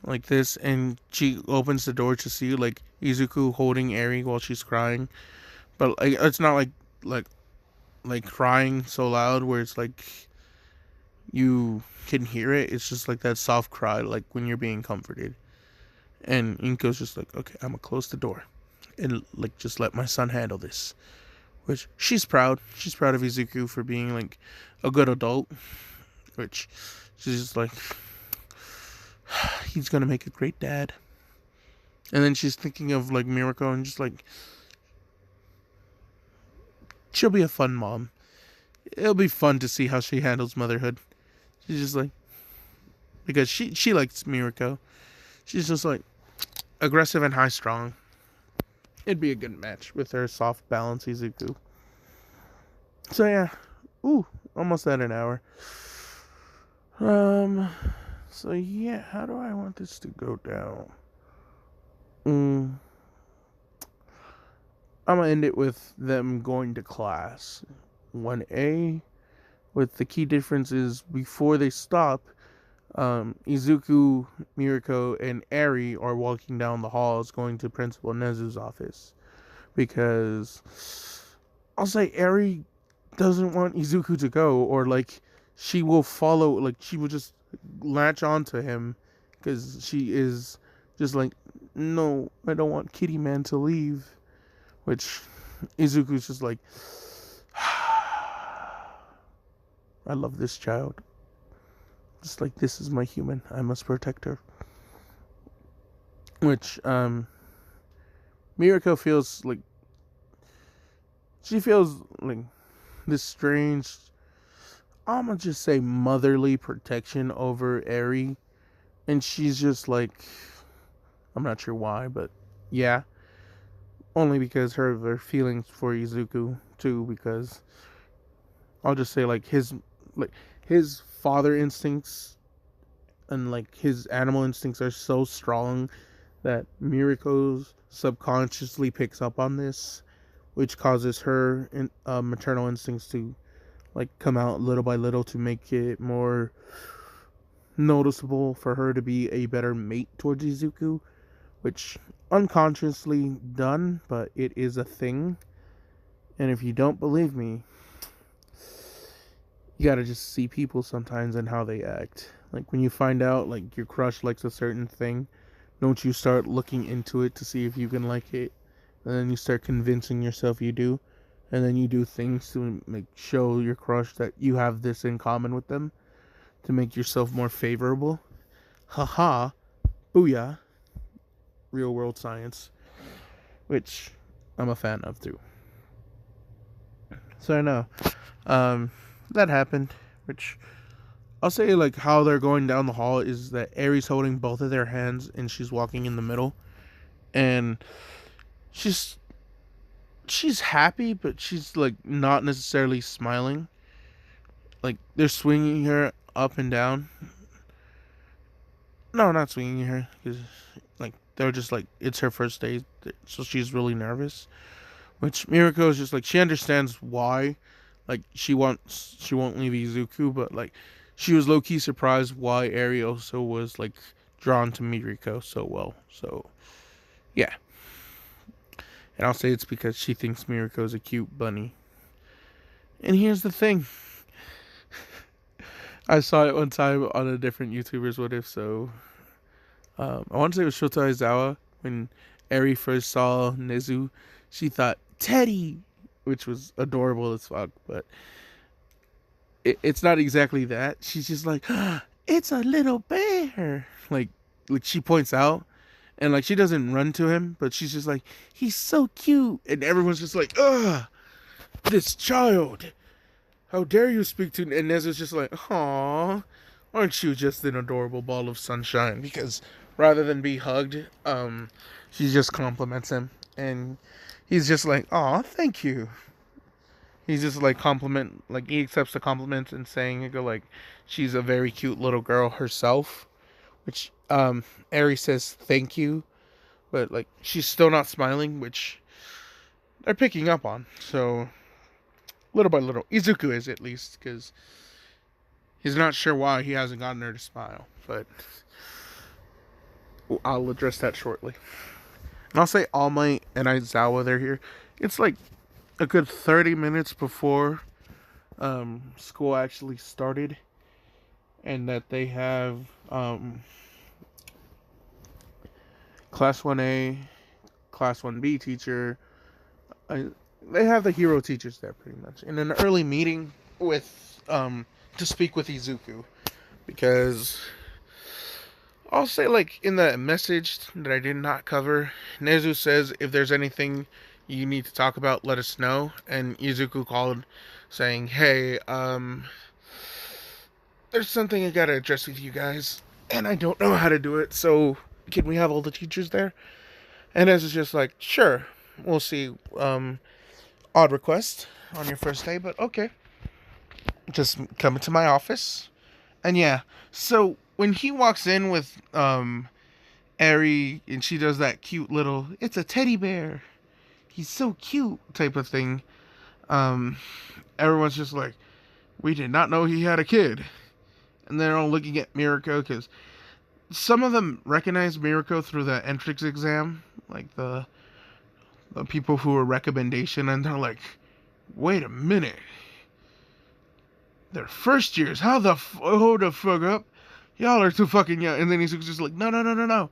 like, this, and she opens the door to see, like, Izuku holding Eri while she's crying. But, like, it's not, like, crying so loud where it's, like, you can hear it. It's just, like, that soft cry, like, when you're being comforted. And Inko's just like, okay, I'm gonna close the door. And, like, just let my son handle this. Which, she's proud. She's proud of Izuku for being, like, a good adult. Which, she's just like, he's gonna make a great dad. And then she's thinking of, like, Miriko and just, like, she'll be a fun mom. It'll be fun to see how she handles motherhood. She's just like, because she likes Miriko. She's just, like, aggressive and high-strung. It'd be a good match with her soft balance Izuku. So yeah. Ooh, almost at an hour. So yeah, how do I want this to go down? I'm gonna end it with them going to class. 1A, with the key differences before they stop, Izuku, Miriko, and Eri are walking down the halls going to Principal Nezu's office. Because I'll say Eri doesn't want Izuku to go, or like she will follow, like she will just latch onto him because she is just like no, I don't want Kitty Man to leave. Which Izuku's just like, I love this child. Just like, this is my human. I must protect her. Which, Miriko feels like, she feels like this strange, I'm gonna just say motherly protection over Eri. And she's just like, I'm not sure why, but yeah. Only because her feelings for Izuku too, because I'll just say like his father instincts and like his animal instincts are so strong that Miriko's subconsciously picks up on this, which causes her maternal instincts to like come out little by little to make it more noticeable for her to be a better mate towards Izuku, which unconsciously done, but it is a thing. And if you don't believe me, you gotta just see people sometimes and how they act. Like when you find out like your crush likes a certain thing, don't you start looking into it to see if you can like it, and then you start convincing yourself you do, and then you do things to show your crush that you have this in common with them to make yourself more favorable. Haha, booyah. Real world science, which I'm a fan of too. So I know that happened, which I'll say like how they're going down the hall is that Eri's holding both of their hands and she's walking in the middle, and she's happy, but she's like not necessarily smiling. Like they're swinging her up and down. No, not swinging her, because like they're just like, it's her first day, so she's really nervous. Which Miriko is just like, she understands why, like she won't leave Izuku, but like she was low key surprised why Eri also was like drawn to Miriko so well. So yeah, and I'll say it's because she thinks Miriko is a cute bunny. And here's the thing. I saw it one time on a different YouTuber's What If, so I want to say it was Shota Aizawa. When Eri first saw Nezu, she thought Teddy, which was adorable as fuck, but it's not exactly that. She's just like, it's a little bear. Like she points out, and like she doesn't run to him, but she's just like, he's so cute, and everyone's just like, ugh, this child. How dare you speak to... And Nezu's just like, aw, aren't you just an adorable ball of sunshine? Because rather than be hugged, she just compliments him. And he's just like, aw, thank you. He's just like he accepts the compliment and saying, like, she's a very cute little girl herself. Which, Eri says, thank you. But, like, she's still not smiling, which they're picking up on. So... little by little. Izuku is, at least, because he's not sure why he hasn't gotten her to smile. But I'll address that shortly. And I'll say All Might and Aizawa, they're here. It's like a good 30 minutes before school actually started. And that they have Class 1A, Class 1B teacher... they have the hero teachers there pretty much in an early meeting with to speak with Izuku, because I'll say like in the message that I did not cover, Nezu says if there's anything you need to talk about, let us know, and Izuku called saying, hey, there's something I gotta address with you guys and I don't know how to do it, so can we have all the teachers there? And Nezu's just like, sure, we'll see. Odd request on your first day, but okay. Just come into my office. And yeah, so when he walks in with Eri and she does that cute little, it's a teddy bear, he's so cute type of thing, everyone's just like, we did not know he had a kid. And they're all looking at Miriko, because some of them recognize Miriko through the entrance exam, like the people who were recommendation, and they're like, wait a minute, they're first years, hold the fuck up, y'all are too fucking young. And then he's just like, no,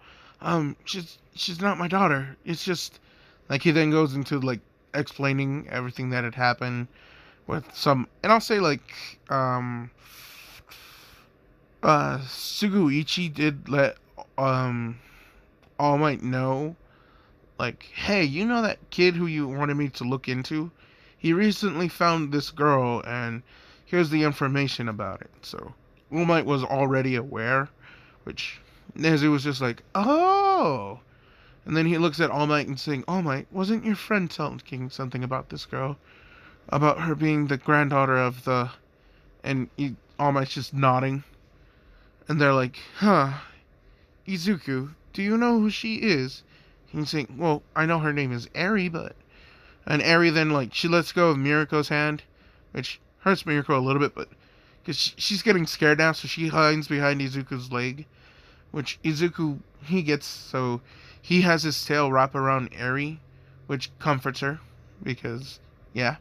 she's not my daughter. It's just like he then goes into like explaining everything that had happened with some, and I'll say like Suguichi did let um All Might know, like, hey, you know that kid who you wanted me to look into? He recently found this girl, and here's the information about it. So All Might was already aware, which Nezu was just like, oh. And then he looks at All Might and saying, All Might, wasn't your friend telling something about this girl? About her being the granddaughter of the... And All Might's just nodding. And they're like, huh, Izuku, do you know who she is? He's saying, well, I know her name is Eri, but... And Eri then, like, she lets go of Miriko's hand, which hurts Miriko a little bit, but... Because she's getting scared now, so she hides behind Izuku's leg. Which Izuku, he gets, so... He has his tail wrap around Eri, which comforts her, because, yeah.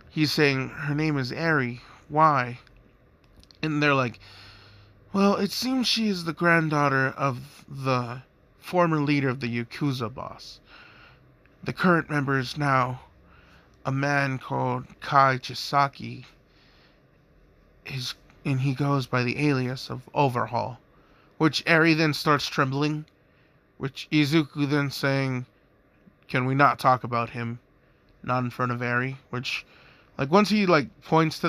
He's saying, her name is Eri, why? And they're like, well, it seems she is the granddaughter of the former leader of the Yakuza boss. The current member is now a man called Kai Chisaki, and he goes by the alias of Overhaul, which Eri then starts trembling, which Izuku then saying, can we not talk about him? Not in front of Eri, which, like, once he, like, points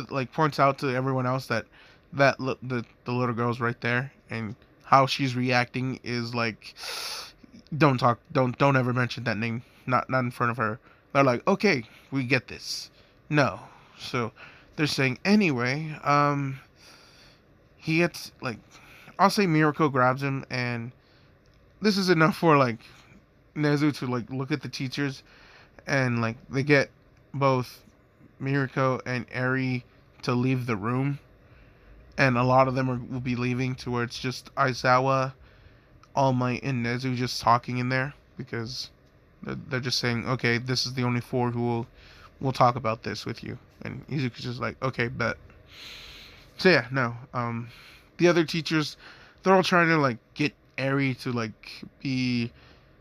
out to everyone else that the little girl's right there, and how she's reacting is, like, don't ever mention that name, not in front of her. They're like, okay, we get this. No. So, they're saying, anyway, he gets, like, I'll say Miriko grabs him, and this is enough for, like, Nezu to, like, look at the teachers, and, like, they get both Miriko and Eri to leave the room, and a lot of them will be leaving to where it's just Aizawa, All Might, and Nezu just talking in there, because they're just saying, okay, this is the only four who will talk about this with you, and Izuku's just like, okay, bet. So yeah, no, the other teachers, they're all trying to, like, get Eri to, like, be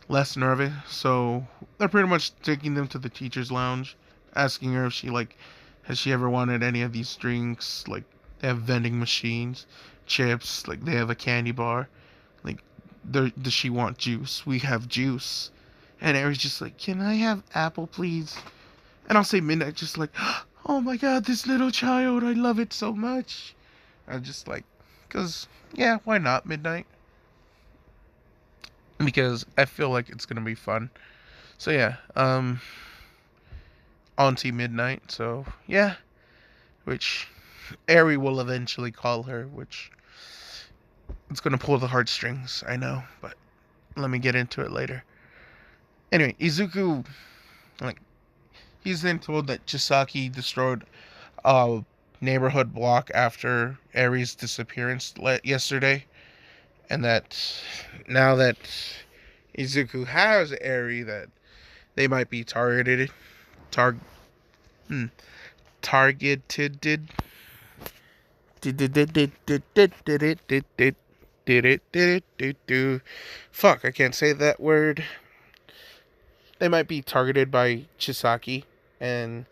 less nervous, so they're pretty much taking them to the teacher's lounge, asking her if she, like, has she ever wanted any of these drinks, like, they have vending machines, chips, like, they have a candy bar, like, does she want juice? We have juice. And Eri's just like, can I have apple, please? And I'll say Midnight just like, oh my god, this little child, I love it so much. I'm just like, because, yeah, why not, Midnight? Because I feel like it's gonna be fun. So yeah, Auntie Midnight, so yeah. Which Eri will eventually call her, which it's gonna pull the heartstrings, I know, but let me get into it later. Anyway, Izuku, like, he's then told that Chisaki destroyed a neighborhood block after Eri's disappearance yesterday, and that now that Izuku has Eri, that they might be targeted. Fuck, I can't say that word. They might be targeted by Chisaki, and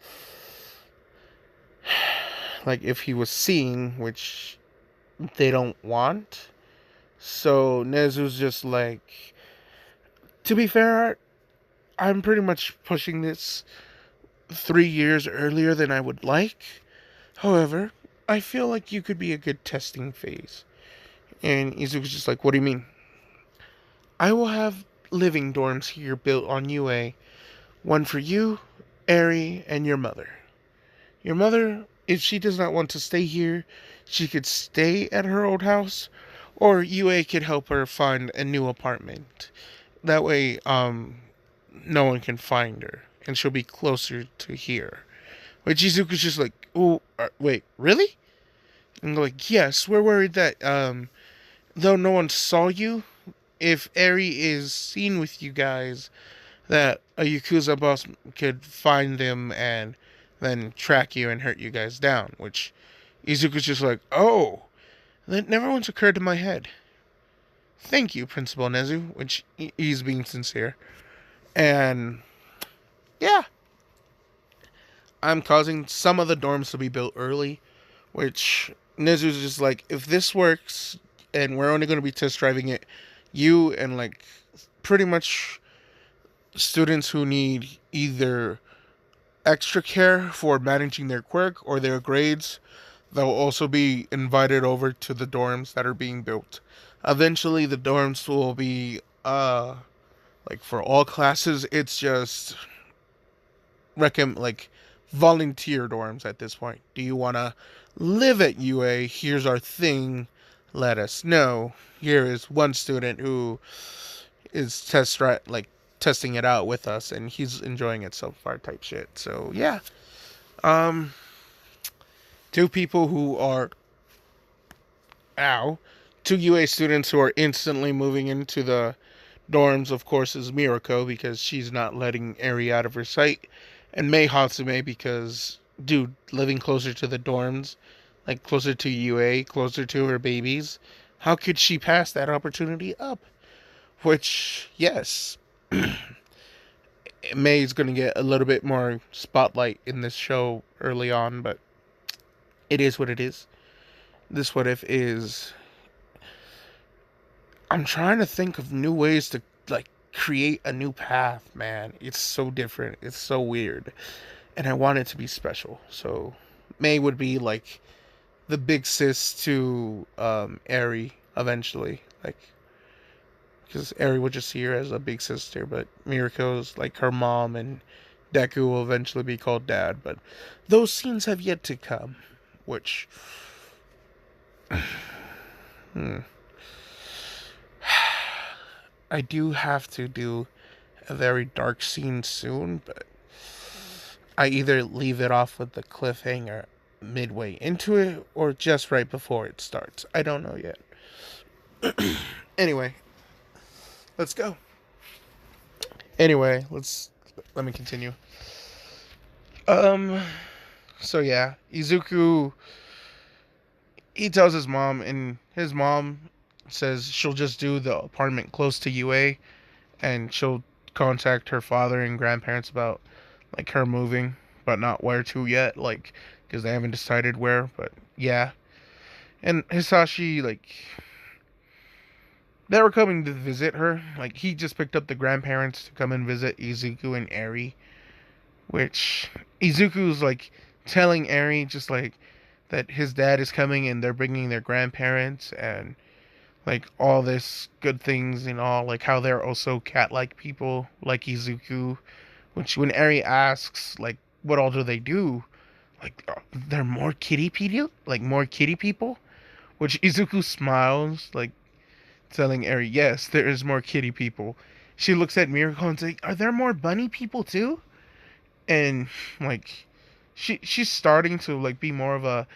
like if he was seen, which they don't want. So Nezu's just like, to be fair, I'm pretty much pushing this 3 years earlier than I would like. However, I feel like you could be a good testing phase. And Izuku's just like, what do you mean? I will have living dorms here built on UA. One for you, Eri, and your mother. Your mother, if she does not want to stay here, she could stay at her old house, or UA could help her find a new apartment. That way, no one can find her, and she'll be closer to here. Which Izuku's just like, oh, wait, really? And they're like, yes, we're worried that, though no one saw you, if Eri is seen with you guys, that a Yakuza boss could find them and then track you and hurt you guys down. Which Izuku's just like, oh, that never once occurred to my head. thank you, Principal Nezu, which he's being sincere. And yeah, I'm causing some of the dorms to be built early, which Nezu's just like, if this works and we're only going to be test driving it, you and like pretty much students who need either extra care for managing their quirk or their grades, they'll also be invited over to the dorms that are being built. Eventually, the dorms will be, like for all classes, it's just like volunteer dorms at this point. Do you want to live at UA? Here's our thing. Let us know. Here is one student who is testing it out with us, and he's enjoying it so far, type shit. So yeah, um, two people who are ow, two UA students who are instantly moving into the dorms, of course, is Miriko, because she's not letting Eri out of her sight, and Mei Hatsume, because, dude, living closer to the dorms, like closer to UA, closer to her babies, how could she pass that opportunity up? Which, yes, May's going to get a little bit more spotlight in this show early on, but it is what it is. This what if is, I'm trying to think of new ways to like create a new path, man. It's so different. It's so weird. And I want it to be special. So May would be like the big sis to Eri eventually. Like, because Eri would just see her as a big sister, but Miriko's like her mom, and Deku will eventually be called dad. But those scenes have yet to come, which I do have to do a very dark scene soon, but I either leave it off with the cliffhanger midway into it or just right before it starts. I don't know yet. Anyway, let's go. Anyway, let me continue. So yeah, Izuku, he tells his mom, and his mom says she'll just do the apartment close to UA, and she'll contact her father and grandparents about like her moving, but not where to yet, like because they haven't decided where. But yeah, and Hisashi, like, they were coming to visit her. Like, he just picked up the grandparents to come and visit Izuku and Eri, which Izuku's like telling Eri just like that his dad is coming and they're bringing their grandparents and like all this good things and all, like how they're also cat-like people like Izuku. Which when Eri asks like what all do they do, like they're more kitty people, like more kitty people. Which Izuku smiles, like telling Eri, yes, there is more kitty people. She looks at Miriko and says, are there more bunny people too? And like she's starting to like be more of a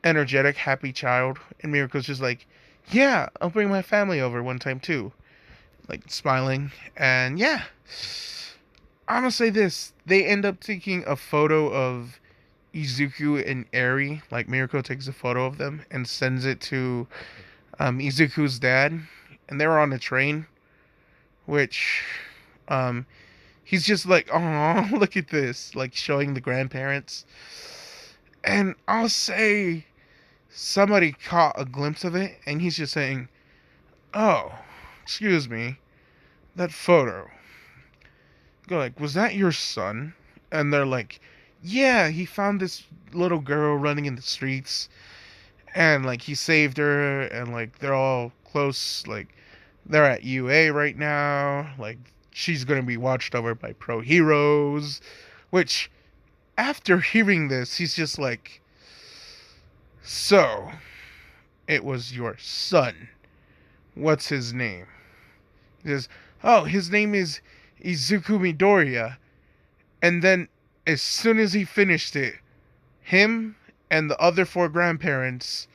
energetic, happy child, and Miriko's just like, yeah, I'll bring my family over one time too. Like smiling. And yeah, I'm gonna say this. They end up taking a photo of Izuku and Eri. Like Miriko takes a photo of them and sends it to Izuku's dad. And they were on a train. Which he's just like, oh, look at this. Like showing the grandparents. And I'll say somebody caught a glimpse of it, and he's just saying, oh, excuse me, that photo. Go like, was that your son? And they're like, yeah, he found this little girl running in the streets, and like he saved her, and like they're all close, like they're at UA right now, like she's gonna be watched over by pro heroes. Which, after hearing this, he's just like, so it was your son. What's his name? He says, oh, his name is Izuku Midoriya. And then, as soon as he finished it, him and the other four grandparents,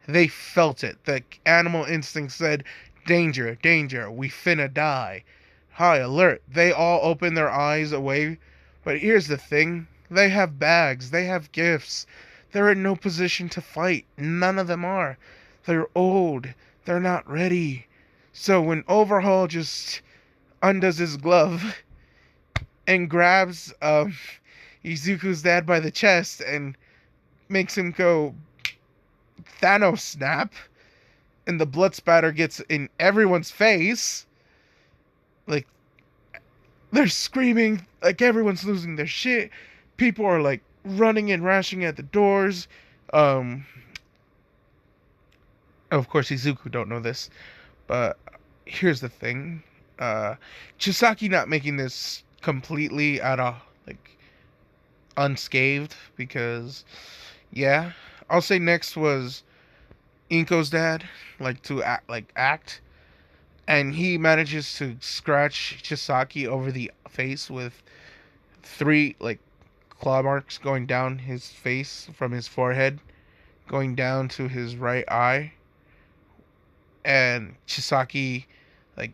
they felt it. The animal instinct said, danger, danger, we finna die. High alert. They all open their eyes away. But here's the thing. They have bags. They have gifts. They're in no position to fight. None of them are. They're old. They're not ready. So when Overhaul just undoes his glove and grabs Izuku's dad by the chest and makes him go Thanos snap, and the blood spatter gets in everyone's face, like, they're screaming, like, everyone's losing their shit. People are, like, running and rashing at the doors. Of course, Izuku don't know this, but here's the thing. Chisaki not making this completely out of, like, unscathed, because, yeah. I'll say next was Inko's dad, like, to act, and he manages to scratch Chisaki over the face with 3, like, claw marks going down his face from his forehead, going down to his right eye. And Chisaki, like,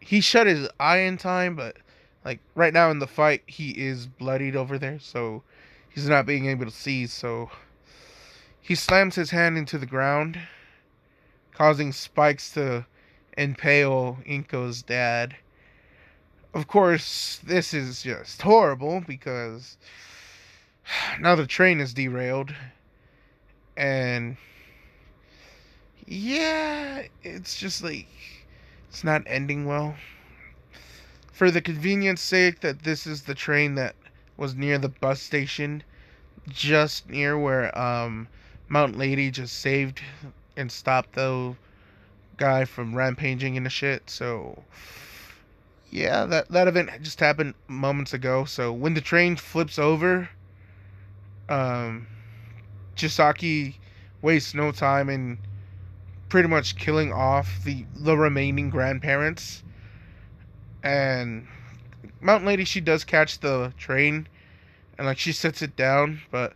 he shut his eye in time, but, like, right now in the fight, he is bloodied over there, so he's not being able to see, so he slams his hand into the ground, causing spikes to impale Inko's dad. Of course, this is just horrible because now the train is derailed. And yeah, it's just like, it's not ending well. For the convenience sake that this is the train that was near the bus station, just near where Mount Lady just saved and stopped the guy from rampaging and the shit. So yeah, that event just happened moments ago. So when the train flips over, Chisaki wastes no time in pretty much killing off the remaining grandparents. And Mountain Lady, she does catch the train, and, like, she sets it down, but,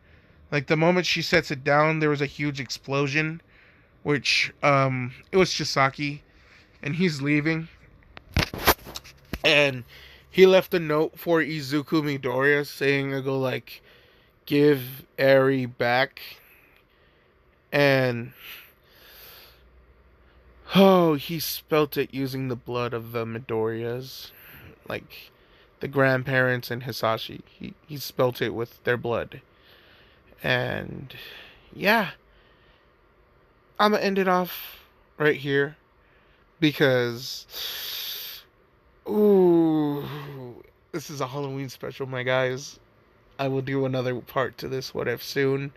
like, the moment she sets it down, there was a huge explosion, which it was Chisaki, and he's leaving, and he left a note for Izuku Midoriya saying, I go, like, give Eri back. And oh, he spelt it using the blood of the Midoriyas, like the grandparents and Hisashi. He spelt it with their blood. And yeah, I'm gonna end it off right here because ooh, this is a Halloween special, my guys. I will do another part to this what if soon.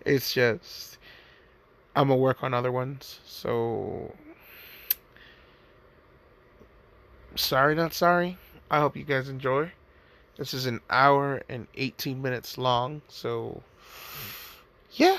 It's just I'm gonna work on other ones. So sorry, not sorry. I hope you guys enjoy. This is an hour and 18 minutes long. So yeah.